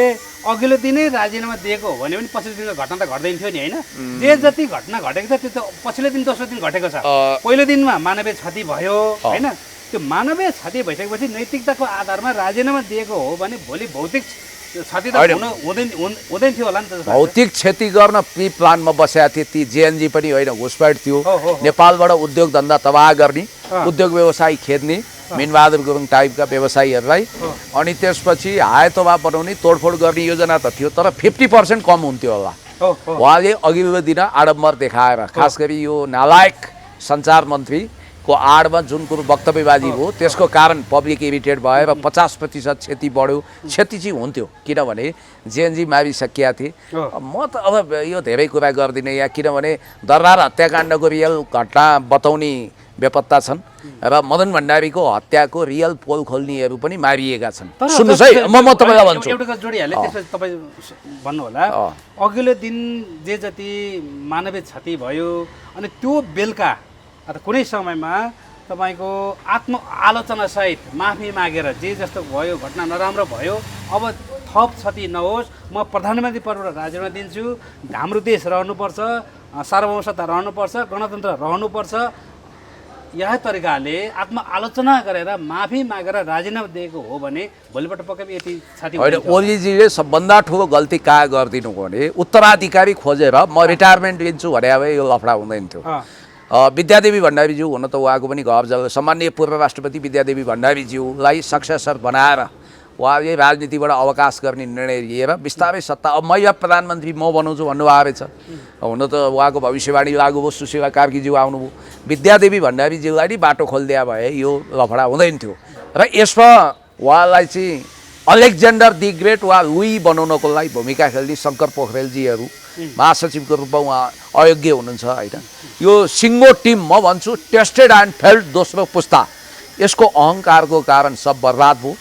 B: अघिल्लो दिनै राजीनामा दिएको हो भने पनि पछिल्लो दिनको घटना त घट्दैन थियो नि होइन। जे जति घटना घटेको छ त्यो त पछिल्लो दिन दोस्रो दिन घटेको छ। पहिलो दिनमा मानवीय क्षति भयो होइन। त्यो मानवीय क्षति भइसकेपछि नैतिकताको आधारमा राजीनामा दिएको हो भने भोलि भौतिक क्षति त हुँदैन थियो होला नि त।
A: भौतिक क्षति गर्न प्री प्लानमा बसेका थिए ती जेएनजी पनि होइन, घुसपैठ थियो। नेपालबाट उद्योग धन्दा तबाह गर्ने, उद्योग व्यवसाय खेद्ने मिनबहादुर गुरुङ टाइपका व्यवसायीहरूलाई अनि त्यसपछि हायतोबा बनाउने तोडफोड गर्ने योजना त थियो तर 50% कम हुन्थ्यो होला। उहाँले अघिल्लो दिन आडम्बर देखाएर खास गरी यो नालायक सञ्चार मन्त्रीको आडमा जुन कुरो वक्तव्यबाजी भयो त्यसको कारण पब्लिक इरिटेट भएर 50% क्षति बढ्यो। क्षति चाहिँ हुन्थ्यो किनभने जेएनजी मारिसकिया थिए। म त अब यो धेरै कुरा गर्दिनँ यहाँ किनभने दरबार हत्याकाण्डको रियल घटना बताउने बेपत्ता छन् र मदन भण्डारीको हत्याको रियल पोल खोल्नेहरू पनि मारिएका छन्। सुन्नुहोस् है म तपाईँलाई भन्छु
B: एउटा जोडिहालेँ त्यसपछि तपाईँ भन्नु होला। अघिल्लो दिन जे जति मानवीय क्षति भयो अनि त्यो बेलुका अथवा कुनै समयमा तपाईँको आत्मआलोचनासहित माफी मागेर जे जस्तो भयो घटना नराम्रो भयो अब थप क्षति नहोस् म प्रधानमन्त्री पदबाट राजीनामा दिन्छु। हाम्रो देश रहनुपर्छ, सार्वभौमसत्ता रहनुपर्छ, गणतन्त्र रहनुपर्छ। यही तरिकाले आत्मआलोचना गरेर माफी मागेर राजीनामा दिएको हो भने भोलिपल्ट पक्कै यति क्षति
A: होइन। ओलीजीले सबभन्दा ठुलो गल्ती कहाँ गरिदिनु भने उत्तराधिकारी खोजेर म रिटायरमेन्ट लिन्छु भने अब यो लफडा हुँदैन थियो। विद्यादेवी भण्डारीज्यू हुन त उहाँको पनि घर जग्गा सम्माननीय पूर्व राष्ट्रपति विद्यादेवी भण्डारीज्यूलाई सक्सेसर बनाएर उहाँले राजनीतिबाट अवकाश गर्ने निर्णय लिएर बिस्तारै सत्ता अब महिला प्रधानमन्त्री म बनाउँछु भन्नुभएको रहेछ। हुन त उहाँको भविष्यवाणी लागु भयो। सुशीला कार्कीज्यू आउनुभयो, विद्यादेवी भण्डारीज्यूलाई नि बाटो खोलिदिया भए यो लफडा हुँदैन थियो। र यसमा उहाँलाई चाहिँ अलेक्जेन्डर दि ग्रेट वा लुई बनाउनको लागि भूमिका खेल्ने शङ्कर पोखरेलजीहरू महासचिवको रूपमा उहाँ अयोग्य हुनुहुन्छ होइन। यो सिङ्गो टिम म भन्छु टेस्टेड एन्ड फेल्ड दोस्रो पुस्ता यसको अहङ्कारको कारण सब बर्बाद भयो।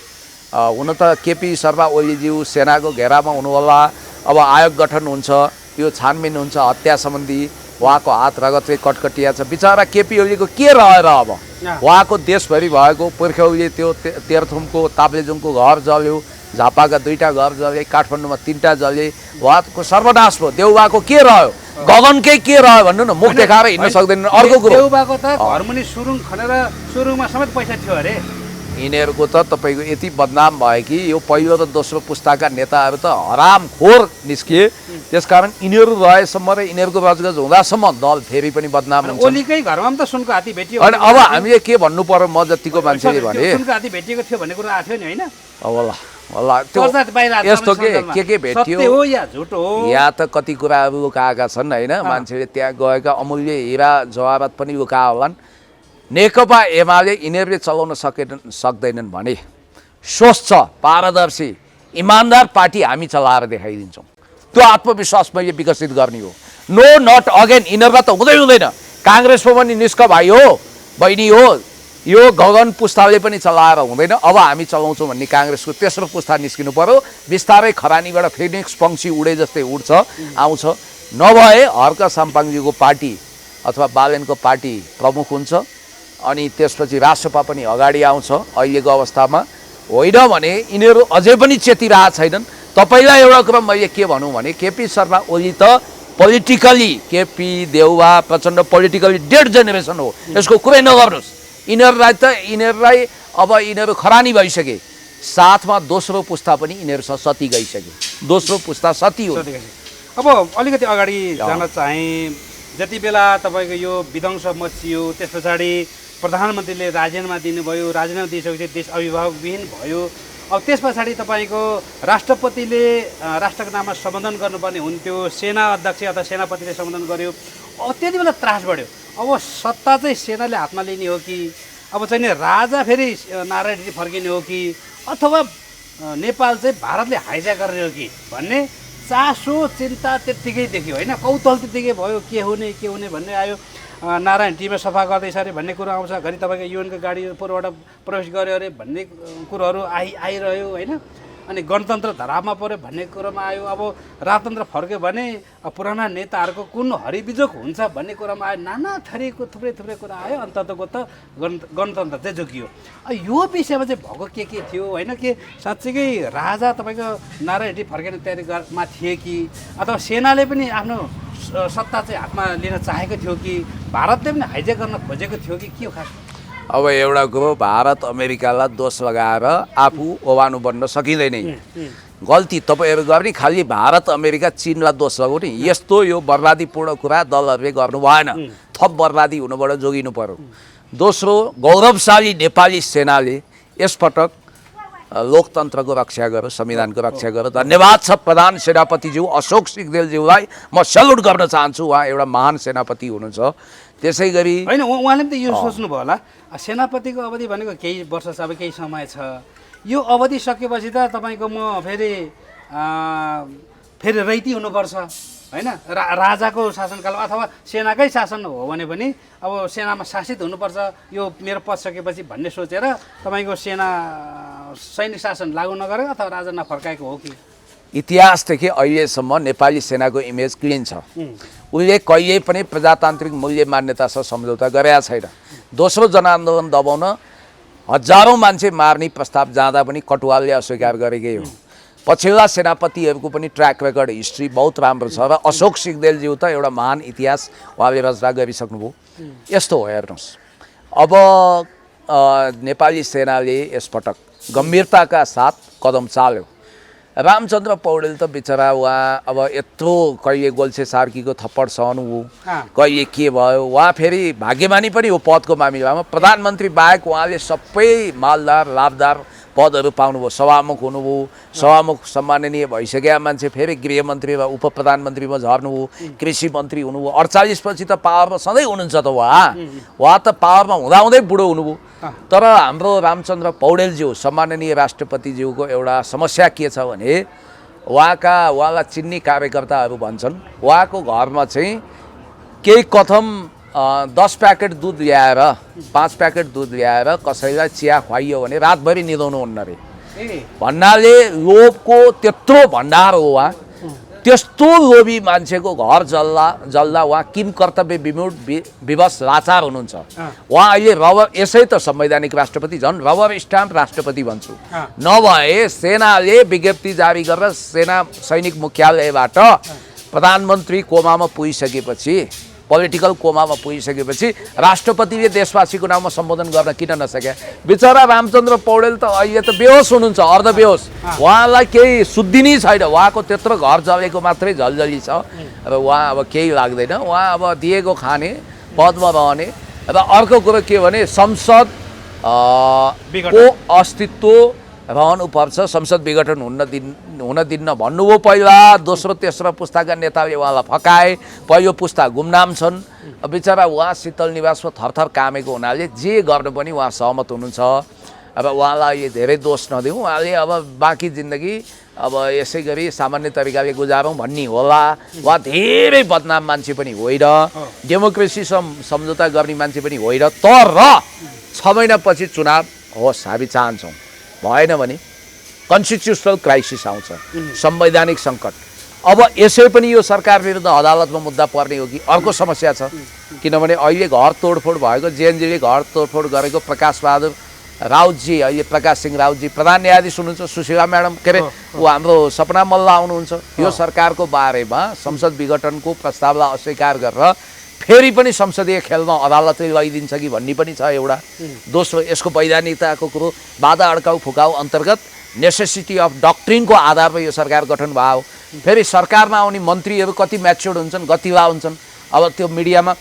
A: हुन त केपी शर्मा ओलीज्यू सेनाको घेरामा हुनुहोला। अब आयोग गठन हुन्छ, यो छानबिन हुन्छ, हत्या सम्बन्धी उहाँको हात रगतले कटकटिया छ। बिचरा केपी ओलीको के रहेर अब उहाँको देशभरि भएको पुर्ख्यौलीले त्यो तेह्रथुमको ताप्लेजुङको घर जल्यो, झापाका 2टा घर जले, काठमाडौँमा 3टा जले, उहाँको सर्वनाश भयो। देउबाको के रह्यो, गगनकै के रह्यो भन्नु न, मुख देखाएर हिँड्न सक्दैन। अर्को कुरो
B: देउबाको त घरमुनि सुरुङ खनेर सुरुङमा समेत पैसा थियो अरे।
A: यिनीहरूको त तपाईँको यति बदनाम भयो कि यो पहिलो र दोस्रो पुस्ताका नेताहरू त हरामखोर निस्किए। त्यसकारण यिनीहरू रहेसम्म र यिनीहरूको रजगज हुँदासम्म दल फेरि पनि बदनाम हुन्छ।
B: ओलीकै घरमा पनि त सुनको हात्ती भेटियो।
A: अनि अब हामीले के भन्नु पर्यो, म जतिको मान्छेले भने
B: सुनको हात्ती भेटिएको थियो भन्ने कुरा आएको थियो नि होइन।
A: होला होला त्यो यस्तो के भेटियो
B: हो या झुट हो
A: या त कति कुराहरू लुकाएका छन् होइन। मान्छेले त्यहाँ गएका अमूल्य हिरा जवाहरात पनि लुकाए होलान्। नेकपा एमाले यिनीहरूले चलाउन सक्दैनन् भने स्वस्थ पारदर्शी इमान्दार पार्टी हामी चलाएर देखाइदिन्छौँ। त्यो आत्मविश्वास मैले विकसित गर्ने हो। नो नट अगेन यिनीहरूलाई त हुँदैन। काङ्ग्रेसमा पनि निष्क भाइ हो, बहिनी हो, यो गगन पुस्ताले पनि चलाएर हुँदैन। अब हामी चलाउँछौँ भन्ने काङ्ग्रेसको तेस्रो पुस्ता निस्किनु पर्यो। बिस्तारै खरानीबाट फिनिक्स पंक्षी उडे जस्तै उड्छ आउँछ। नभए हर्क साम्पाङजीको पार्टी अथवा बालेनको पार्टी प्रमुख हुन्छ अनि त्यसपछि राष्ट्रपा पनि अगाडि आउँछ अहिलेको अवस्थामा। होइन भने यिनीहरू अझै पनि चेतिरहेको छैनन्। तपाईँलाई एउटा कुरा मैले के भनौँ भने केपी शर्मा ओली त politically KP Deuba Prachanda politically dead generation हो, यसको कुरै नगर्नुहोस्। यिनीहरूलाई अब यिनीहरू खरानी भइसके, साथमा दोस्रो पुस्ता पनि यिनीहरूसँग सती गइसके, दोस्रो पुस्ता सती हो।
B: अब अलिकति अगाडि जान चाहेँ, जति बेला तपाईँको यो विध्वंस मचियो त्यस पछाडि प्रधानमन्त्रीले राजीनामा दिनुभयो, राजीनामा दिइसकेपछि देश अभिभावकविहीन भयो। अब त्यस पछाडि तपाईँको राष्ट्रपतिले राष्ट्रको नाममा सम्बोधन गर्नुपर्ने हुन्थ्यो, सेना अध्यक्ष अथवा सेनापतिले सम्बोधन गर्यो। अब त्यति बेला त्रास बढ्यो, अब सत्ता चाहिँ सेनाले हातमा लिने हो कि अब चाहिँ नि राजा फेरि नारायणजी फर्किने हो कि अथवा नेपाल चाहिँ भारतले हाइज्याक गर्ने हो कि भन्ने चासो चिन्ता त्यत्तिकै देख्यो होइन, कौतूहल त्यत्तिकै भयो, के हुने भन्ने आयो। नारायण टीमा सफा गर्दैछ अरे भन्ने कुरो आउँछ, घरि तपाईँको युएनको गाडी पूर्वबाट प्रवेश गर्यो अरे भन्ने कुरोहरू आइरह्यो होइन। अनि गणतन्त्र धरापमा पऱ्यो भन्ने कुरोमा आयो। अब राजतन्त्र फर्क्यो भने पुराना नेताहरूको कुन हरिबिजोग हुन्छ भन्ने कुरामा आयो। नाना थरीको थुप्रै कुरा आयो। अन्ततको त गणतन्त्र चाहिँ जोगियो। यो विषयमा चाहिँ भएको के थियो होइन, के साँच्चीकै राजा तपाईँको नारायण फर्किने तयारीमा थिए कि अथवा सेनाले पनि आफ्नो सत्ता चाहिँ हातमा लिन चाहेको थियो कि भारतले पनि हाइज्याक गर्न खोजेको थियो कि के हो खास?
A: अब एउटा कुरो, भारत अमेरिकालाई दोष लगाएर आफू ओभानो बन्न सकिँदैन। गल्ती तपाईँहरू गर्ने खालि भारत अमेरिका चीनलाई दोष लगाउने, यस्तो यो बर्बादीपूर्ण कुरा दलहरूले गर्नु भएन। थप बर्बादी हुनबाट जोगिनु पर्यो। दोस्रो, गौरवशाली नेपाली सेनाले यसपटक लोकतन्त्रको रक्षा गर्यो, संविधानको रक्षा गर्यो। धन्यवाद छ प्रधान सेनापतिज्यू अशोक सिग्देलज्यूलाई, म सल्युट गर्न चाहन्छु। उहाँ एउटा महान सेनापति हुनुहुन्छ। त्यसै गरी
B: होइन, उहाँले पनि त यो सोच्नुभयो होला, सेनापतिको अवधि भनेको केही वर्ष छ, अब केही समय छ, यो अवधि सकेपछि त तपाईँको म फेरि रैती हुनुपर्छ होइन, राजाको शासनकालमा अथवा सेनाकै शासन हो भने पनि अब सेनामा शासित हुनुपर्छ, यो मेरो पद सकेपछि भन्ने सोचेर तपाईँको सैनिक शासन लागू नगरेको अथवा राजा नफर्काएको हो कि?
A: इतिहासदेखि अहिलेसम्म नेपाली सेनाको इमेज क्लिन छ। उसले कहिल्यै पनि प्रजातान्त्रिक मूल्य मान्यतासँग सम्झौता गरेका छैन। दोस्रो जनआन्दोलन दबाउन हजारौँ मान्छे मार्ने प्रस्ताव जाँदा पनि कटुवालले अस्वीकार गरेकै हो। पछिल्ला सेनापतिहरूको पनि ट्र्याक रेकर्ड हिस्ट्री बहुत राम्रो छ र अशोक सिग्देलज्यू त एउटा महान इतिहास उहाँले रचना गरिसक्नुभयो। यस्तो हो हेर्नुहोस्, अब नेपाली सेनाले यसपटक गम्भीरताका साथ कदम चाल्यो। रामचन्द्र पौडेल त बिचरा उहाँ अब यत्रो कहिले गोल्छे सार्कीको थप्पड सहनु हो, कहिले के भयो, उहाँ फेरि भाग्यमानी पनि हो पदको मामिलामा। प्रधानमन्त्री बाहेक उहाँले सबै मालदार लाभदार पदहरू पाउनुभयो। सभामुख हुनुभयो, सभामुख सम्माननीय भइसकेका मान्छे फेरि गृहमन्त्री र उप प्रधानमन्त्रीमा झर्नुभयो, कृषि मन्त्री हुनुभयो। 48 पछि त पावरमा सधैँ हुनुहुन्छ त उहाँ त पावरमा हुँदाहुँदै बुढो हुनुभयो। तर हाम्रो रामचन्द्र पौडेलज्यू सम्माननीय राष्ट्रपतिज्यूको एउटा समस्या के छ भने उहाँलाई चिन्ने कार्यकर्ताहरू भन्छन् उहाँको घरमा चाहिँ केही कथम 10 प्याकेट दुध ल्याएर 5 प्याकेट दुध ल्याएर कसैलाई चिया खुवाइयो भने रातभरि निदाउनुहुन्न रे भन्नाले लोभको त्यत्रो भण्डार हो उहाँ। त्यस्तो लोभी मान्छेको घर जल्दा उहाँ किम कर्तव्य विवश लाचार हुनुहुन्छ। उहाँ अहिले यसै त संवैधानिक राष्ट्रपति, झन् रबर स्ट्याम्प राष्ट्रपति भन्छु। नभए सेनाले विज्ञप्ति जारी गरेर सैनिक मुख्यालयबाट प्रधानमन्त्री कोमामा पुगिसकेपछि, पोलिटिकल कोमामा पुगिसकेपछि राष्ट्रपतिले देशवासीको नाममा सम्बोधन गर्न किन नसके? बिचरा रामचन्द्र पौडेल त अहिले त बेहोस हुनुहुन्छ, अर्धबेहोस। उहाँलाई केही शुद्धि नै छैन। उहाँको त्यत्रो घर जलेको मात्रै झलझली छ र उहाँ अब केही लाग्दैन। उहाँ अब दिएको खाने, पदमा रहने। र अर्को कुरो के भने संसद को अस्तित्व रहनुपर्छ, संसद विघटन हुन दिन्न भन्नुभयो पहिला। दोस्रो तेस्रो पुस्ताका नेताले उहाँलाई फकाए। पहिलो पुस्ता गुमनाम छन्। बिचरा उहाँ शीतल निवासमा थरथर कामेको हुनाले जे गर्नु पनि उहाँ सहमत हुनुहुन्छ। अब उहाँलाई धेरै दोष नदिउँ, उहाँले अब बाँकी जिन्दगी अब यसै गरी सामान्य तरिकाले गुजारौँ भन्ने होला। उहाँ धेरै बदनाम मान्छे पनि होइन, डेमोक्रेसी सम्झौता गर्ने मान्छे पनि होइन। तर 6 महिनापछि चुनाव होस् हामी चाहन्छौँ। भएन भने कन्स्टिट्युसनल क्राइसिस आउँछ, संवैधानिक सङ्कट। अब यसै पनि यो सरकार विरुद्ध अदालतमा मुद्दा पर्ने हो कि अर्को समस्या छ किनभने अहिले घर तोडफोड भएको जेएनजीले घर तोडफोड गरेको प्रकाश बहादुर राउतजी अहिले प्रकाश सिंह राउतजी प्रधान न्यायाधीश हुनुहुन्छ सुशीला म्याडम के अरे ऊ हाम्रो सपना मल्ल आउनुहुन्छ यो सरकारको बारेमा संसद विघटनको प्रस्तावलाई अस्वीकार गरेर फेरि पनि संसदीय खेलमा अदालतले लैदिन्छ कि भन्ने पनि छ एउटा दोस्रो यसको वैधानिकताको कुरो बाधा अड्काउ फुकाउ अन्तर्गत नेसेसिटी अफ डक्ट्रिनको आधारमा यो सरकार गठन भयो फेरि सरकारमा आउने मन्त्रीहरू कति म्याच्योर्ड हुन्छन् गतिला हुन्छन् अब त्यो मिडियामा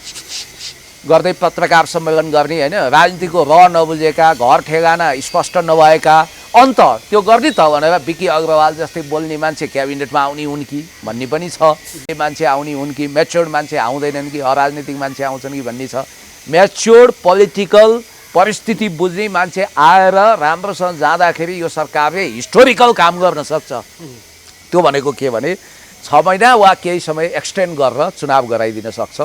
A: गर्दै पत्रकार सम्मेलन गर्ने होइन राजनीतिको नबुझेका घर ठेगाना स्पष्ट नभएका अन्त त्यो गर्ने त भनेर बिकी अग्रवाल जस्तै बोल्ने मान्छे क्याबिनेटमा आउने हुन् कि भन्ने पनि छ मान्छे आउने हुन् कि म्याच्योर्ड मान्छे आउँदैनन् कि अराजनीतिक मान्छे आउँछन् कि भन्ने छ म्याच्योर्ड पोलिटिकल परिस्थिति बुझ्ने मान्छे आएर राम्रोसँग जाँदाखेरि यो सरकारले हिस्टोरिकल काम गर्न सक्छ त्यो भनेको के भने 6 महिना वा केही समय एक्सटेन्ड गरेर चुनाव गराइदिन सक्छ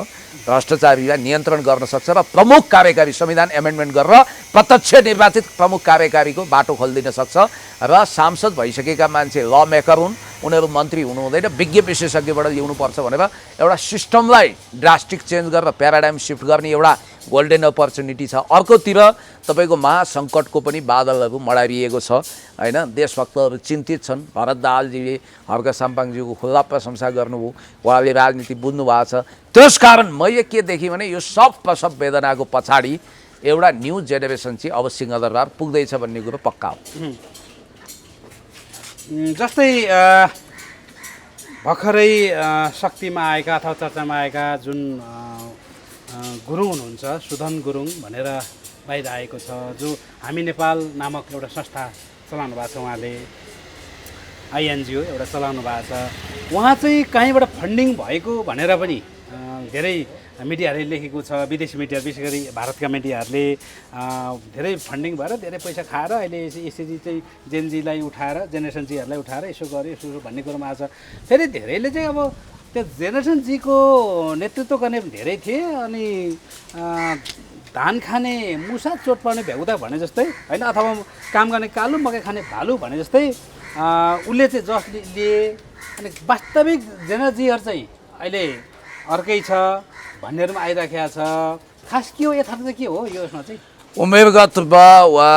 A: भ्रष्टाचारीलाई नियन्त्रण गर्न सक्छ र प्रमुख कार्यकारी संविधान एमेन्डमेन्ट गरेर प्रत्यक्ष निर्वाचित प्रमुख कार्यकारीको बाटो खोलिदिन सक्छ र सांसद भइसकेका मान्छे ल मेकर हुन् उनीहरू मन्त्री हुनु हुँदैन विज्ञ विशेषज्ञबाट ल्याउनुपर्छ भनेर एउटा सिस्टमलाई ड्रास्टिक चेन्ज गरेर प्याराडाइम सिफ्ट गर्ने एउटा गोल्डन अपर्च्युनिटी छ अर्कोतिर तपाईँको महासङ्कटको पनि बादलहरू मडारिएको छ होइन देशभक्तहरू चिन्तित छन् भरत दाहालजीले हर्क साम्पाङज्यूको खुल्ला प्रशंसा गर्नुभयो उहाँले राजनीति बुझ्नु भएको छ त्यसकारण मैले के देखेँ भने यो सब प्रसव वेदनाको पछाडि एउटा न्यू जेनेरेसन चाहिँ अब सिंहदरबार पुग्दैछ भन्ने कुरो पक्का हो
B: जस्तै भर्खरै शक्तिमा आएका अथवा चर्चामा आएका जुन गुरुङ हुनुहुन्छ सुधन गुरुङ भनेर बाहिर आएको छ जो हामी नेपाल नामक एउटा संस्था चलाउनु भएको छ उहाँले आइएनजिओ एउटा चलाउनु भएको छ उहाँ चाहिँ कहीँबाट फन्डिङ भएको भनेर पनि धेरै मिडियाहरूले लेखेको छ विदेशी मिडिया विशेष गरी भारतका मिडियाहरूले धेरै फन्डिङ भएर धेरै पैसा खाएर अहिले यसरी चाहिँ जेनजीलाई उठाएर जेनेरेसन जीहरूलाई उठाएर यसो गर्यो यसो भन्ने कुरोमा आएको छ फेरि धेरैले चाहिँ अब त्यो जेनेरेसन जीको नेतृत्व गर्ने धेरै थिए अनि धान खाने मुसा चोट पर्ने भ्याउदा भने जस्तै होइन अथवा काम गर्ने कालु मकै खाने भालु भने जस्तै उसले चाहिँ जस लिए अनि वास्तविक जेनर्जीहरू चाहिँ अहिले अर्कै छ भन्नेहरूमा आइराखेको छ खास के हो यथार्थ चाहिँ के हो यो यसमा चाहिँ
A: उमेरगत रूपमा वा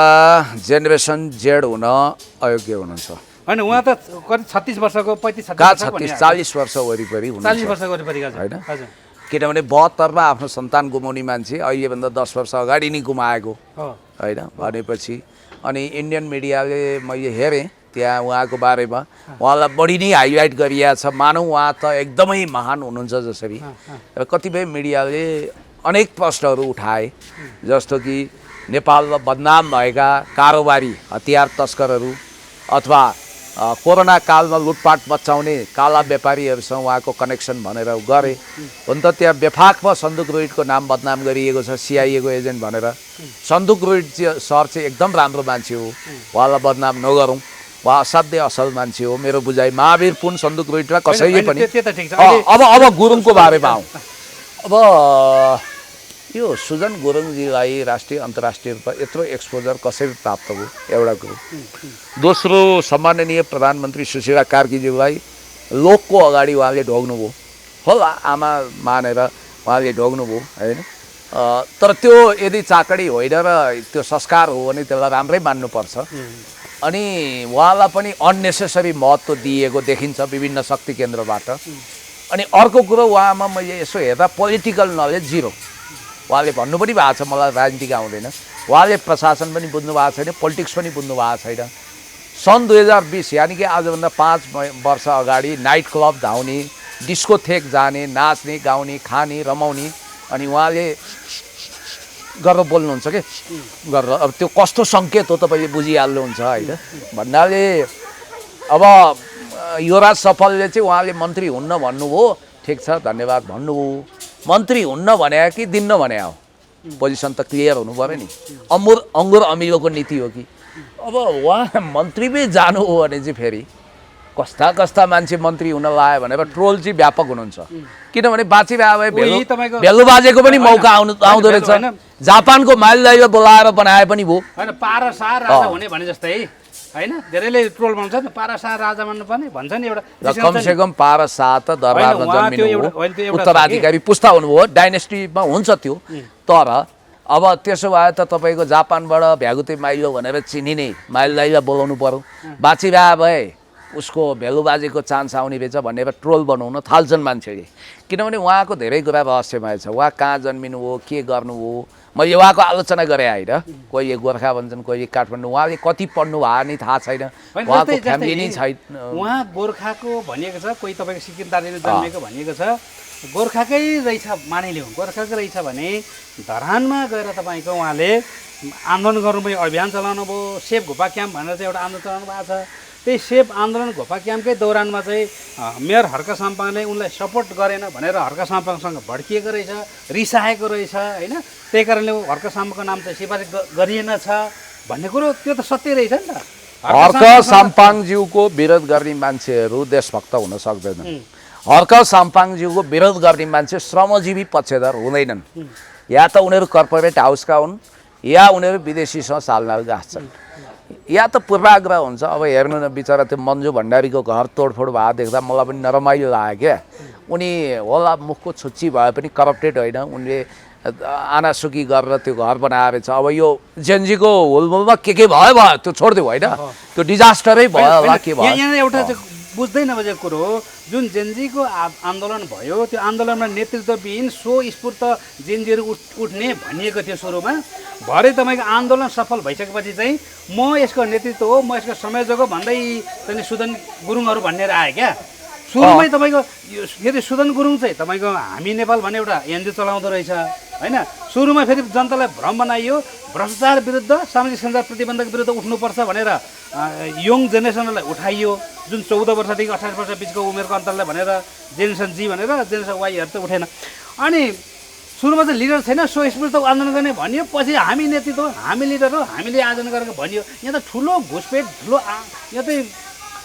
A: जेनेरेसन जेड हुन अयोग्य हुनुहुन्छ
B: होइन उहाँ त कति 36 वर्षको
A: 40 वर्ष वरिपरि हुनुहुन्छ
B: 40 वर्षको वरिपरिका
A: होइन किनभने 72मा आफ्नो सन्तान गुमाउने मान्छे अहिलेभन्दा 10 वर्ष अगाडि नै गुमाएको होइन भनेपछि अनि इन्डियन मिडियाले मैले हेरेँ त्यहाँ उहाँको बारेमा उहाँलाई बढी नै हाइलाइट गरिएको छ मानौँ उहाँ त एकदमै महान हुनुहुन्छ जसरी र कतिपय मिडियाले अनेक प्रश्नहरू उठाए जस्तो कि नेपालमा बदनाम भएका कारोबारी हतियार तस्करहरू अथवा कोरोना कालमा लुटपाट मचाउने काला व्यापारीहरूसँग उहाँको कनेक्सन भनेर गरे हुन त त्यहाँ बेफाकमा सन्दुक रोहितको नाम बदनाम गरिएको छ सिआइएको एजेन्ट भनेर सन्दुक रोहित सर चाहिँ एकदम राम्रो मान्छे हो उहाँलाई बदनाम नगरौँ उहाँ असाध्यै असल मान्छे हो मेरो बुझाइ महावीर पुन सन्दुक रोहितमा कसैले पनि अब गुरुङको बारेमा आउँ अब यो सुजन गुरुङजीलाई राष्ट्रिय अन्तर्राष्ट्रिय रूपमा यत्रो एक्सपोजर कसरी प्राप्त भयो एउटा कुरो दोस्रो सम्माननीय प्रधानमन्त्री सुशीला कार्कीज्यूलाई लोकको अगाडि उहाँले ढोग्नुभयो होला आमा मानेर उहाँले ढोग्नुभयो होइन तर त्यो यदि चाकडी होइन र त्यो संस्कार हो भने त्यसलाई राम्रै मान्नुपर्छ अनि उहाँलाई पनि अननेसेसरी महत्त्व दिएको देखिन्छ विभिन्न शक्ति केन्द्रबाट अनि अर्को कुरो उहाँमा मैले यसो हेर्दा पोलिटिकल नलेज जिरो उहाँले भन्नु पनि भएको छ मलाई राजनीतिक आउँदैन उहाँले प्रशासन पनि बुझ्नु भएको छैन पोलिटिक्स पनि बुझ्नु भएको छैन सन् 2020 यानि कि आजभन्दा 5 वर्ष अगाडि नाइट क्लब धाउने डिस्कोथेक जाने नाच्ने गाउने खाने रमाउने अनि उहाँले गरेर बोल्नुहुन्छ के गरेर अब त्यो कस्तो सङ्केत हो तपाईँले बुझिहाल्नुहुन्छ होइन भन्नाले अब युवराज सफलले चाहिँ उहाँले मन्त्री हुन्न भन्नुभयो ठिक छ धन्यवाद भन्नुभयो मन्त्री हुन्न भने कि दिन्न भने हो पोजिसन त क्लियर हुनु पऱ्यो नि अङ्गुर अमिलोको नीति हो कि अब उहाँ मन्त्री पनि जानु हो भने चाहिँ फेरि कस्ता कस्ता मान्छे मन्त्री हुन लाग्यो भनेर ट्रोल चाहिँ व्यापक हुनुहुन्छ किनभने बाँचिरहे भए भेलु बाजेको पनि मौका आउँदो रहेछ जापानको माइलदाईलाई बोलाएर बनाए पनि भयो
B: होइन पार सार राजा हुने भने जस्तै होइन धेरैले ट्रोल बनाउँछ नि पारासा राजा मान्नुपर्ने भन्छ नि एउटा
A: र कमसेकम पारसा त दरबारमा
B: होइन,
A: जन्मिनु
B: त्यो
A: हो
B: एउटा
A: उत्तराधिकारी पुस्ता हुनुभयो डाइनेस्टीमा हुन्छ त्यो तर अब त्यसो भए त तपाईँको जापानबाट भ्यागुते माइलो भनेर चिनिने माइलोलाई बोलाउनु पर्यो बाँचिरह भए उसको भेलुबाजेको चान्स आउने रहेछ भनेर ट्रोल बनाउन थाल्छन् मान्छेले किनभने उहाँको धेरै कुरा रहस्यमय छ उहाँ कहाँ जन्मिनु हो के गर्नु हो मैले उहाँको आलोचना गरेँ होइन कोही गोर्खा भन्छन् कोही काठमाडौँ उहाँले कति पढ्नु भयो नि थाहा छैन उहाँको फ्यामिली नै छैन
B: उहाँ गोर्खाको भनिएको छ कोही तपाईँको सिक्किम दार्जिलिङ जन्मेको भनिएको छ गोर्खाकै रहेछ मानिलिउँ गोर्खाकै रहेछ भने धरानमा गएर तपाईँको उहाँले आन्दोलन गर्नुभयो अभियान चलाउनु भयो सेफ घोपा क्याम्प भनेर चाहिँ एउटा आन्दोलन चलाउनु भएको छ त्यही सेफ आन्दोलन घोपा क्याम्पकै दौरानमा चाहिँ मेयर हर्क साम्पाङले उनलाई सपोर्ट गरेन भनेर हर्क साम्पाङसँग भड्किएको रहेछ रिसाएको रहेछ होइन त्यही कारणले हर्क साम्पाङको नाम चाहिँ सिफारिस गरिएन छ भन्ने कुरो त्यो त सत्य रहेछ नि त
A: हर्क साम्पाङज्यूको विरोध गर्ने मान्छेहरू देशभक्त हुन सक्दैनन् हर्क साम्पाङज्यूको विरोध गर्ने मान्छे श्रमजीवी पक्षधर हुँदैनन् या त उनीहरू कर्पोरेट हाउसका हुन् या उनीहरू विदेशीसँग सालनाल गाँच्छन् या त पूर्वाग्रह हुन्छ अब हेर्नु न बिचरा त्यो मन्जु भण्डारीको घर तोडफोड भएको देख्दा मलाई पनि नरमाइलो लाग्यो क्या उनी होला मुखको छुच्ची भए पनि करप्टेड होइन उनले आनासुकी गरेर त्यो घर बनाएर छ अब यो जेनजीको हुलमुलमा के भयो भयो त्यो छोडिदियो होइन त्यो डिजास्टरै भयो होला के भयो
B: यहाँ एउटा चाहिँ बुझ्दै नबुझेको कुरो हो जुन जेनजीको आन्दोलन भयो त्यो आन्दोलनमा नेतृत्वविहीन स्वस्फूर्त जेनजीहरू उठ्ने भनिएको थियो सुरुमा भरे तपाईँको आन्दोलन सफल भइसकेपछि चाहिँ म यसको नेतृत्व हो म यसको संयोजक हो भन्दै चाहिँ सुदन गुरुङहरू भन्नेर आयो क्या सुरुमै तपाईँको फेरि सुदन गुरुङ चाहिँ तपाईँको हामी नेपाल भन्ने एउटा एनजिओ चलाउँदो रहेछ होइन सुरुमा फेरि जनतालाई भ्रम बनाइयो भ्रष्टाचार विरुद्ध सामाजिक सञ्जाल प्रतिबन्धक विरुद्ध उठ्नुपर्छ भनेर यङ जेनेरेसनलाई उठाइयो जुन 14 वर्षदेखि 28 वर्ष बिचको उमेरको अन्तरलाई भनेर जेनेरेसन जी भनेर जेनेरेसन वाईहरू त उठेन अनि सुरुमा चाहिँ लिडर छैन स्वस्फूर्त आन्दोलन गर्ने भनियो पछि हामी नेतृत्व हामी लिडर हो हामीले आयोजना गरेको भनियो यहाँ त ठुलो घुसपेट ठुलो यहाँ चाहिँ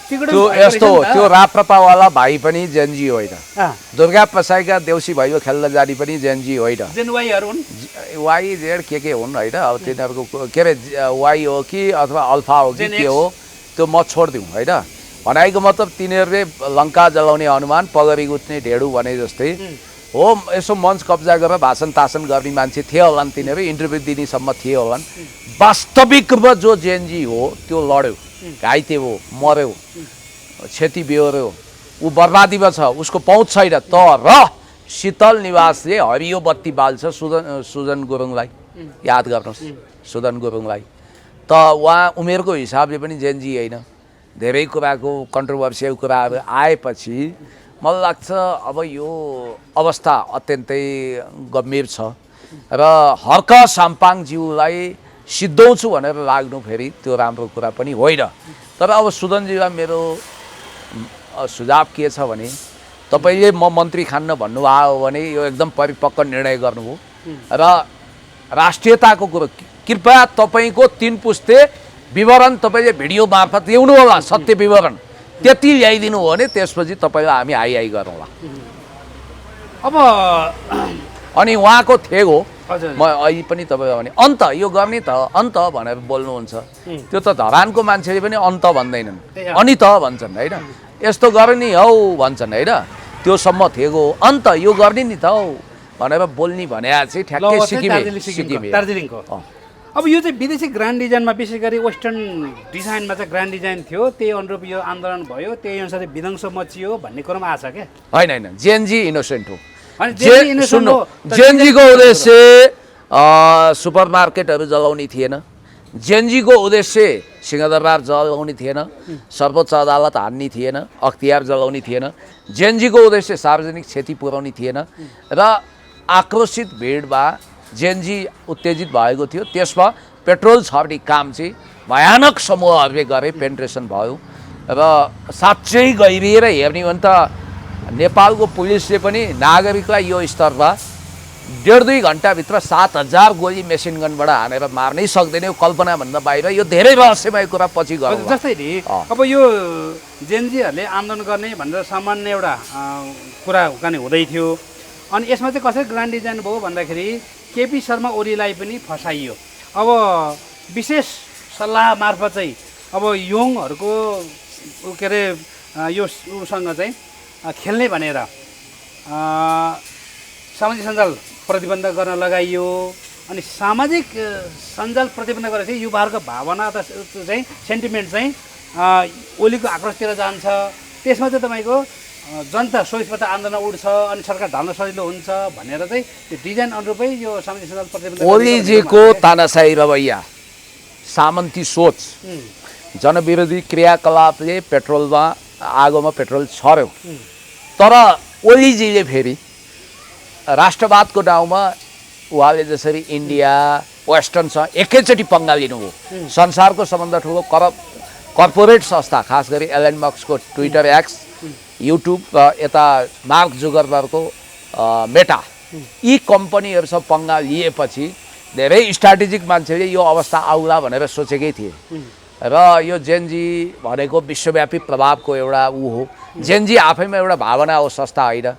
A: त्यो यस्तो हो त्यो राप्रपावाला भाइ पनि जेनजी होइन दुर्गा प्रसाईका देउसी भयो खेल्न जाने पनि जेनजी होइन
B: जेनवाईहरू हुन्
A: वाई जेड के हुन् होइन अब तिनीहरूको के अरे वाई हो कि अथवा अल्फा हो कि के हो त्यो म छोडिदिउँ होइन भनाइको मतलब तिनीहरूले लङ्का जलाउने हनुमान पगरी गुत्ने ढेडु भने जस्तै हो यसो मञ्च कब्जा गरेर भाषण तासन गर्ने मान्छे थिए होलान् तिनीहरू इन्टरभ्यू दिनेसम्म थिए होलान् वास्तविक रूपमा जो जेएनजी हो त्यो लड्यो घाइते हो मर्यो क्षति बिहोर्यो ऊ बर्बादीमा छ उसको पहुँच छैन तर शीतल निवासले हरियो बत्ती बाल्छ सुजन गुरुङलाई याद गर्नुहोस् सुदन गुरुङलाई त उहाँ उमेरको हिसाबले पनि जेएनजी होइन धेरै कुराको कन्ट्रोभर्सियल कुराहरू आएपछि मलाई लाग्छ अब यो अवस्था अत्यन्तै गम्भीर छ र हर्क साम्पाङज्यूलाई सिद्धाउँछु भनेर लाग्नु फेरि त्यो राम्रो कुरा पनि होइन तर अब सुदनजीलाई मेरो सुझाव के छ भने तपाईँले म मन्त्री खान्न भन्नुभयो भने यो एकदम परिपक्व निर्णय गर्नुभयो र राष्ट्रियताको कुरो कृपया तपाईँको 3 पुस्ते विवरण तपाईँले भिडियो मार्फत ल्याउनु होला सत्य विवरण त्यति ल्याइदिनु हो भने त्यसपछि तपाईँलाई हामी हाई गरौँला
B: अब
A: अनि उहाँको थेग हो म अहिले पनि तपाईँलाई भने अन्त यो गर्ने त अन्त भनेर बोल्नुहुन्छ त्यो त धरानको मान्छेले पनि अन्त भन्दैनन् अनि त भन्छन् होइन यस्तो गर्ने हौ भन्छन् होइन त्योसम्म थेग हो अन्त यो गर्ने नि त हौ भनेर बोल्ने भने चाहिँ ठ्याक्कै सिक्किम
B: दार्जिलिङको अब यो चाहिँ विदेशी ग्रान्ड डिजाइनमा विशेष गरी वेस्टर्न डिजाइनमा चाहिँ ग्रान्ड डिजाइन थियो त्यही अनुरूप यो आन्दोलन भयो त्यही अनुसार विध्वंस मचियो भन्ने कुरोमा आछ क्या
A: होइन होइन जेएनजी इनोसेन्ट हो
B: सुन्नु
A: जेएनजीको उद्देश्य सुपर मार्केटहरू जलाउने थिएन जेएनजीको उद्देश्य सिंहदरबार जलाउने थिएन सर्वोच्च अदालत हान्ने थिएन अख्तियार जलाउने थिएन जेएनजीको उद्देश्य सार्वजनिक क्षति पुर्याउने थिएन र आक्रोशित भिडमा जेएनजी उत्तेजित भएको थियो त्यसमा पेट्रोल छर्ने काम चाहिँ भयानक समूहहरूले गरे पेन्ट्रेसन भयो र साँच्चै गहिरिएर हेर्ने भने त नेपालको पुलिसले पनि नागरिकलाई यो स्तरमा 1.5-2 घन्टाभित्र 7000 गोली मेसिन गनबाट हानेर मार्नै सक्दैन यो कल्पनाभन्दा बाहिर यो धेरै रहस्यमय कुरा पछि गरौँ
B: जस्तै नि अब यो जेएनजीहरूले आन्दोलन गर्ने भनेर सामान्य एउटा कुरा उकाने हुँदै थियो अनि यसमा चाहिँ कसरी ग्रान्ड डिजाइन भयो भन्दाखेरि केपी शर्मा ओलीलाई पनि फसाइयो अब विशेष सल्लाह मार्फत चाहिँ अब यङहरूको के अरे यो उसँग चाहिँ खेल्ने भनेर सामाजिक सञ्जाल प्रतिबन्ध गर्न लगाइयो अनि सामाजिक सञ्जाल प्रतिबन्ध गरेर चाहिँ युवाहरूको भावना चाहिँ सेन्टिमेन्ट चाहिँ ओलीको आक्रोशतिर जान्छ त्यसमा चाहिँ तपाईँको जनता स्वस्फूर्त आन्दोलन उठ्छ अनि सरकार ढल्न सजिलो हुन्छ भनेर चाहिँ त्यो डिजाइन अनुरूपै यो सामाजिक सञ्जाल प्रतिबन्ध
A: ओलीजीको तानाशाही रवैया सामन्ती सोच जनविरोधी क्रियाकलापले पेट्रोलमा आगोमा पेट्रोल छर्यो तर ओलीजीले फेरि राष्ट्रवादको नाउँमा उहाँले जसरी इन्डिया वेस्टर्नसँग एकैचोटि पङ्गा लिनुभयो संसारको सबभन्दा ठुलो कर्पोरेट संस्था खास गरी एलन मस्कको ट्विटर एक्स युट्युब र यता मार्क जुगरबर्गको मेटा यी कम्पनीहरूसँग पङ्गा लिएपछि धेरै स्ट्राटेजिक मान्छेले यो अवस्था आउला भनेर सोचेकै थिए र यो जेनजी भनेको विश्वव्यापी प्रभावको एउटा हो जेनजी आफैमा एउटा भावना हो संस्था होइन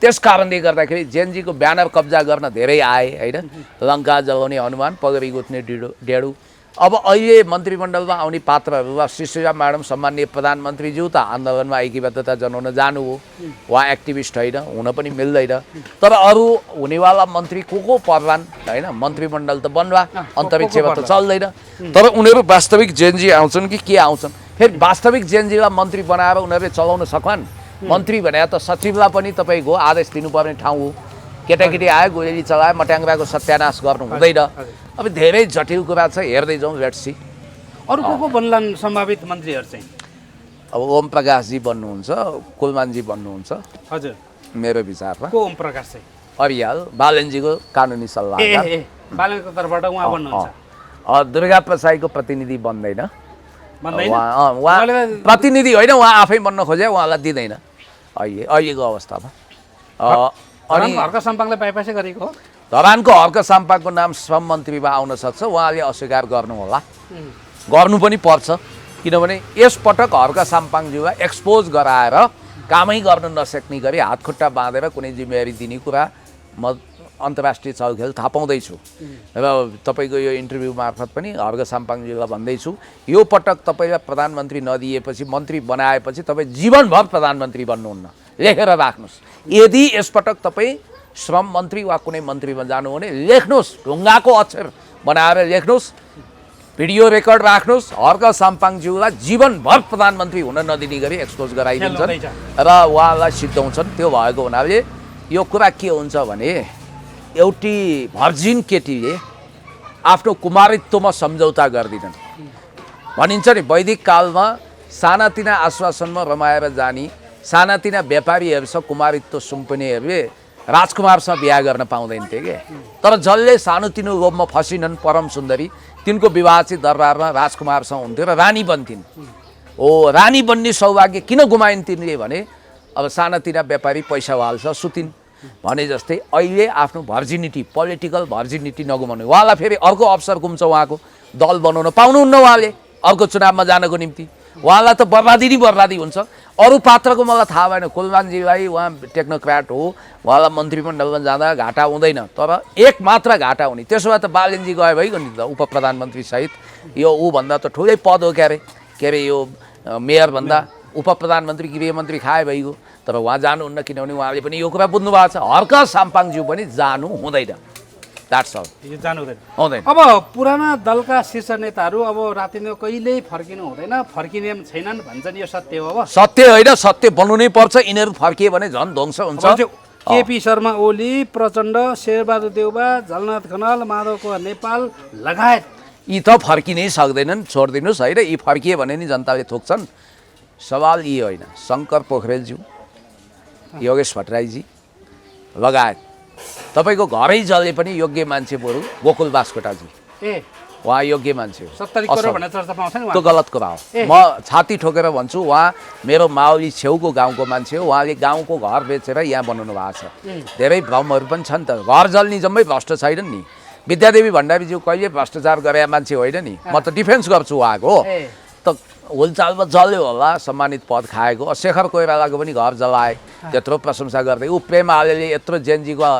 A: त्यस कारणले गर्दाखेरि जेनजीको ब्यानर कब्जा गर्न धेरै आए होइन लङ्का जलाउने हनुमान पगरी गुत्ने डेडु अब अहिले मन्त्रीमण्डलमा आउने पात्रहरूमा सुशीला म्याडम सम्माननीय प्रधानमन्त्रीज्यू त आन्दोलनमा ऐक्यबद्धता जनाउन जानु हो उहाँ एक्टिभिस्ट होइन हुन पनि मिल्दैन तर अरू हुनेवाला मन्त्री को पर्लान् होइन मन्त्रीमण्डल त बन्वा अन्तरिक्षमा त चल्दैन तर उनीहरू वास्तविक जेनजी आउँछन् कि के आउँछन् फेरि वास्तविक जेनजीलाई मन्त्री बनाएर उनीहरूले चलाउन सक्लान् मन्त्री भने त सचिवलाई पनि तपाईँको आदेश दिनुपर्ने ठाउँ हो केटाकेटी आयो गोली चलायो मट्याङ्ग्राको सत्यानाश गर्नु हुँदैन अब धेरै जटिल कुरा छ हेर्दै जाउँ लेट्स सी
B: अरू को बन्लान् सम्भावित मन्त्रीहरू चाहिँ
A: अब ओम प्रकाशजी बन्नुहुन्छ कुलमानजी बन्नुहुन्छ
B: हजुर
A: मेरो विचारमा
B: को ओम प्रकाश चाहिँ
A: अरियाल बालनजीको कानुनी सल्लाहकार
B: बालनको तर्फबाट उहाँ बन्नुहुन्छ
A: दुर्गा प्रसाईको प्रतिनिधि बन्दैन
B: बन्दैन
A: उहाँ प्रतिनिधि होइन उहाँ आफै बन्न खोजे उहाँलाई दिँदैन अहिलेको अवस्थामा
B: अनि हर्क सम्पाङले बाइपासै गरेको हो
A: धरानको हर्क साम्पाको नाम श्रम मन्त्रीमा आउन सक्छ उहाँले अस्वीकार गर्नु होला गर्नु पनि पर्छ किनभने यसपटक हर्क साम्पाङज्यूलाई एक्सपोज गराएर कामै गर्न नसक्ने गरी हातखुट्टा बाँधेर कुनै जिम्मेवारी दिने कुरा म अन्तर्राष्ट्रिय चलखेल थाहा पाउँदैछु र तपाईँको यो इन्टरभ्यू मार्फत पनि हर्क साम्पाङज्यूलाई भन्दैछु यो पटक तपाईँलाई प्रधानमन्त्री नदिएपछि मन्त्री बनाएपछि तपाईँ जीवनभर प्रधानमन्त्री बन्नुहुन्न लेखेर राख्नुहोस् यदि यसपटक तपाईँ श्रम मन्त्री वा कुनै मन्त्रीमा जानु भने लेख्नुहोस् ढुङ्गाको अक्षर बनाएर लेख्नुहोस् भिडियो रेकर्ड राख्नुहोस् हर्क साम्पाङज्यूलाई जीवनभर प्रधानमन्त्री हुन नदिने गरी एक्सपोज गराइदिन्छन् र उहाँलाई सिद्धाउँछन् त्यो भएको हुनाले यो कुरा के हुन्छ भने एउटी भर्जिन केटीले आफ्नो कुमारित्वमा सम्झौता गर्दिनन् भनिन्छ नि वैदिक कालमा सानातिना आश्वासनमा रमाएर जाने सानातिना व्यापारीहरूसँग कुमारित्व सुम्पनेहरूले राजकुमारसँग बिहा गर्न पाउँदैन थिए के तर जसले सानोतिनो लोभमा फसिनन् परम सुन्दरी तिनको विवाह चाहिँ दरबारमा राजकुमारसँग हुन्थ्यो र रानी बन्थिन् हो रानी बन्ने सौभाग्य किन गुमाइन् तिनले भने अब सानातिना व्यापारी पैसा हाल्छ सुतिन् भने जस्तै अहिले आफ्नो भर्जिनिटी पोलिटिकल भर्जिनिटी नगुमाउनु उहाँलाई फेरि अर्को अवसर गुम्छ उहाँको दल बनाउन पाउनुहुन्न उहाँले अर्को चुनावमा जानको निम्ति उहाँलाई त बर्बादी नै बर्बादी हुन्छ अरू पात्रको मलाई थाहा भएन कुलमानजीलाई उहाँ टेक्नोक्राट हो उहाँलाई मन्त्रीमण्डलमा जाँदा घाटा हुँदैन तर एक मात्र घाटा हुने त्यसो भए त बालनजी गए भइगयो नि त उप प्रधानमन्त्री सहित यो ऊभन्दा त ठुलै पद हो के अरे यो मेयरभन्दा उप प्रधानमन्त्री गृहमन्त्री खाए भइगयो तर उहाँ जानुहुन्न किनभने उहाँले पनि यो कुरा बुझ्नु भएको छ हर्क साम्पाङज्यू पनि जानु हुँदैन द्याट्स अल
B: यो जानु
A: हुँदैन
B: अब पुराना दलका शीर्ष नेताहरू अब रातिमा कहिल्यै फर्किनु हुँदैन फर्किने छैनन् भन्छन् यो सत्य हो अब
A: सत्य होइन सत्य बन्नु नै पर्छ यिनीहरू फर्किए भने झन् ध्वंस हुन्छ
B: केपी शर्मा ओली प्रचण्ड शेरबहादुर देउबा झलनाथ खनाल माधव कुमार नेपाल लगायत
A: यी त फर्किनै सक्दैनन् छोडिदिनुहोस् होइन यी फर्किए भने नि जनताले थोक्छन् सवाल यी होइन शङ्कर पोखरेलज्यू योगेश भट्टराईजी लगायत तपाईँको घरै जले पनि योग्य मान्छे बरु गोकुल बास्कोटाजी उहाँ योग्य मान्छे हो
B: 70 करोड भन्ने चर्चा पाउँछ नि
A: त्यो गलत कुरा हो म छाती ठोकेर भन्छु उहाँ मेरो मावली छेउको गाउँको मान्छे हो उहाँले गाउँको घर बेचेर यहाँ बनाउनु भएको छ धेरै भ्रमहरू पनि छन् त घर जल्ने जम्मै भ्रष्ट छैनन् नि विद्यादेवी भण्डारीज्यू कहिले भ्रष्टाचार गरे मान्छे होइन नि म त डिफेन्स गर्छु उहाँको त होलचालमा जल्यो होला सम्मानित पद खाएको शेखर कोइरालाको पनि घर जलाए त्यत्रो प्रशंसा गर्दै ऊ प्रेम आलेले यत्रो जेनजीको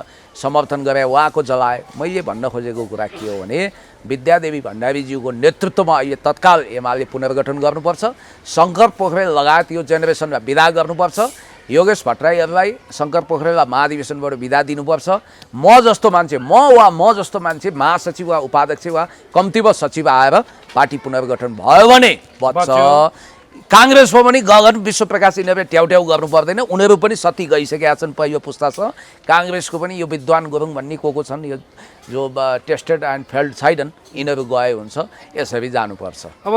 A: समर्थन गरे उहाँको जलाए मैले भन्न खोजेको कुरा के हो भने विद्यादेवी भण्डारीज्यूको नेतृत्वमा अहिले तत्काल एमाले पुनर्गठन गर्नुपर्छ शङ्कर पोखरेल लगायत यो जेनेरेसनमा विदा गर्नुपर्छ योगेश भट्टराईहरूलाई शङ्कर पोखरेललाई महाधिवेशनबाट विदा दिनुपर्छ म जस्तो मान्छे महासचिव वा उपाध्यक्ष वा कम्तीमा सचिव आएर पार्टी पुनर्गठन भयो भने बच्छ काङ्ग्रेसमा पनि गगन विश्वप्रकाश यिनीहरूले ट्याउट्याउ गर्नु पर्दैन उनीहरू पनि सती गइसकेका छन् पहिलो पुस्तासँग काङ्ग्रेसको पनि यो विद्वान गुरुङ भन्ने को छन् यो जो टेस्टेड एन्ड फेल्ड छैनन् यिनीहरू गए हुन्छ यसरी जानुपर्छ।
B: अब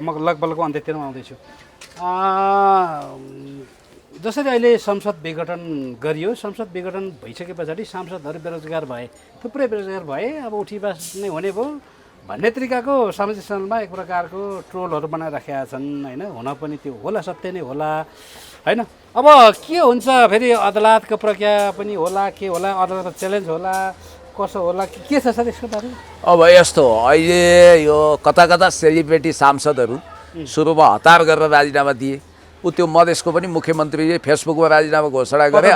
B: म लगभग अन्त्यतिरमा आउँदैछु। जसरी अहिले संसद विघटन गरियो संसद विघटन भइसके पछाडि सांसदहरू बेरोजगार भए थुप्रै बेरोजगार भए अब उठी बस्ने हुने भयो भन्ने तरिकाको सामाजिक सञ्जालमा एक प्रकारको ट्रोलहरू बनाइराखेका छन् होइन हुन पनि त्यो होला सत्य नै होला होइन। अब के हुन्छ फेरि अदालतको प्रक्रिया पनि होला के होला अदालतको च्यालेन्ज होला कसो होला के छ सर यसको बारेमा?
A: अब यस्तो अहिले यो कता कता सेलिब्रेटी सांसदहरू सुरुमा हतार गरेर राजीनामा दिए ऊ त्यो मधेसको पनि मुख्यमन्त्रीले फेसबुकमा राजीनामा घोषणा गरे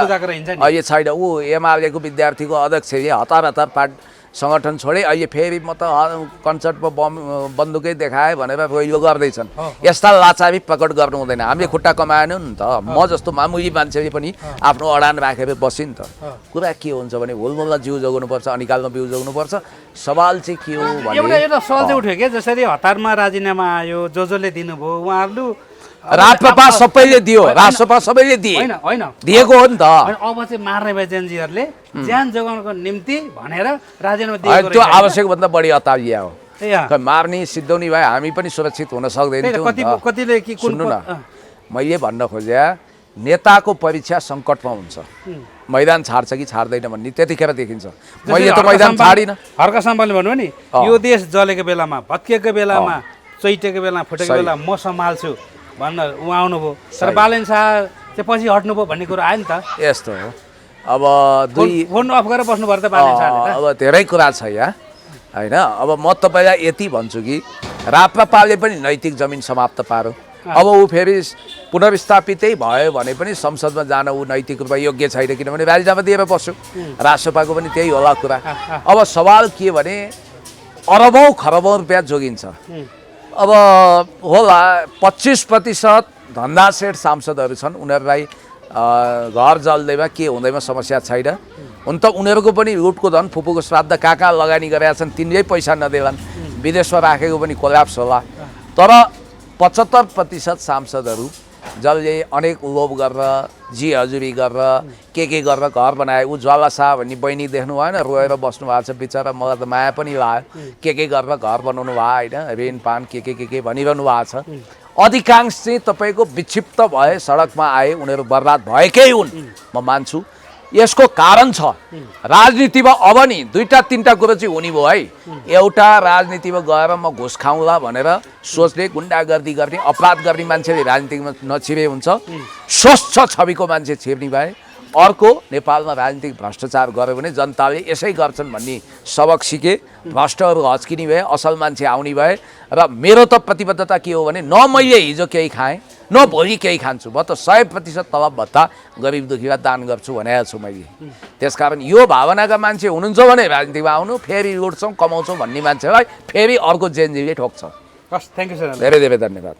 A: अहिले छैन ऊ एमालेको विद्यार्थीको अध्यक्षले हतार सङ्गठन छोडे अहिले फेरि म त कन्सर्टमा बन्दुकै देखाएँ भनेर रोइलो गर्दैछन्। यस्ता लाचारी प्रकट गर्नु हुँदैन हामीले खुट्टा कमाएन नि त म जस्तो मामुली मान्छेले पनि आफ्नो अडान राखेर बस्यो नि त। कुरा के हुन्छ भने हुलमुलमा जिउ जोगाउनुपर्छ अनिकालमा बिउ जोगाउनुपर्छ सवाल चाहिँ के हो भने
B: एउटा सवाल चाहिँ उठ्यो क्या जसरी हतारमा राजीनामा आयो जसले दिनुभयो उहाँहरू
A: राजसभा सबैले दियो राजसभा सबैले दिए
B: होइन
A: दिएको हो नि त।
B: अब चाहिँ मार्ने भए जेनजीहरूले ज्यान जोगाउनको निम्ति भनेर राजीनामा दिएको
A: त्यो आवश्यकभन्दा बढी अतालिया हो मार्ने सिद्धौनी भए हामी पनि सुरक्षित हुन सक्दैनौँ। सुन्नु न मैले भन्न खोजे नेताको परीक्षा सङ्कटमा हुन्छ मैदान छाड्छ कि छाड्दैन भन्ने त्यतिखेर देखिन्छ। मैले त मैदान छाडिनँ।
B: हर्क सम्बन्ध भन्नु नि यो देश जलेको बेलामा भत्किएको बेलामा चैटेको बेलामा फुटेको बेला म सम्हाल्छु भन्न उहाँ आउनुभयो तर बालेन शाह चाहिँ पछि हट्नुभयो भन्ने कुरो आयो नि त।
A: यस्तो हो अब
B: फोन अफ गरेर बस्नुभयो त बालेन शाहले
A: अब धेरै कुरा छ यहाँ होइन। अब म तपाईँलाई यति भन्छु कि राप्रपाले पनि नैतिक जमिन समाप्त पारो अब ऊ फेरि पुनर्स्थापितै भयो भने पनि संसदमा जान ऊ नैतिक रूपमा योग्य छैन किनभने राजीनामा दिएर बस्यो राजसभाको पनि त्यही होला कुरा। अब सवाल के भने अरबौँ खरबौँ रुपियाँ जोगिन्छ अब होला 25% धन्दा सेठ सांसदहरू छन् उनीहरूलाई घर जल्दैमा के हुँदैमा समस्या छैन हुन त उनीहरूको पनि लुटको धन फुपूको श्राद्ध कहाँ लगानी गरेका छन् तिनले पैसा नदेलान् विदेशमा राखेको पनि कोल्याप्स होला। तर 75% सांसदहरू जसले अनेक लोभ गरेर जी हजुरी गरेर के गरेर घर बनाए ऊ ज्वाला शाह भन्ने बहिनी देख्नु भएन रोएर बस्नु भएको छ बिचरा मलाई त माया पनि लाग्यो के गरेर घर बनाउनु भयो होइन रेन पान के भनिरहनु भएको छ। अधिकांश चाहिँ तपाईँको विक्षिप्त भए सडकमा आए उनीहरू बर्बाद भएकै हुन् म मान्छु। यसको कारण छ राजनीतिमा अब नि दुईटा तीनटा कुरो चाहिँ हुने भयो है। एउटा राजनीतिमा गएर म घुस खाउँला भनेर सोच्ने गुन्डागर्दी गर्ने अपराध गर्ने मान्छेले राजनीतिमा नछिरे हुन्छ स्वच्छ छविको मान्छे छिर्ने भए। अर्को नेपालमा राजनीतिक भ्रष्टाचार गर्यो भने जनताले यसै गर्छन् भन्ने सबक सिके भ्रष्टहरू हच्किने भए असल मान्छे आउने भए। र मेरो त प्रतिबद्धता के हो भने न मैले हिजो केही खाएँ न भोलि केही खान्छु म त 100% तलब भत्ता गरिब दुखीलाई दान गर्छु भनेको छु मैले। त्यसकारण यो भावनाका मान्छे हुनुहुन्छ भने राजनीतिमा आउनु फेरि लुट्छौँ कमाउँछौँ भन्ने मान्छेलाई फेरि अर्को जेनजीले ठोक्छ।
B: थ्याङ्क यू सर
A: धेरै धेरै धन्यवाद।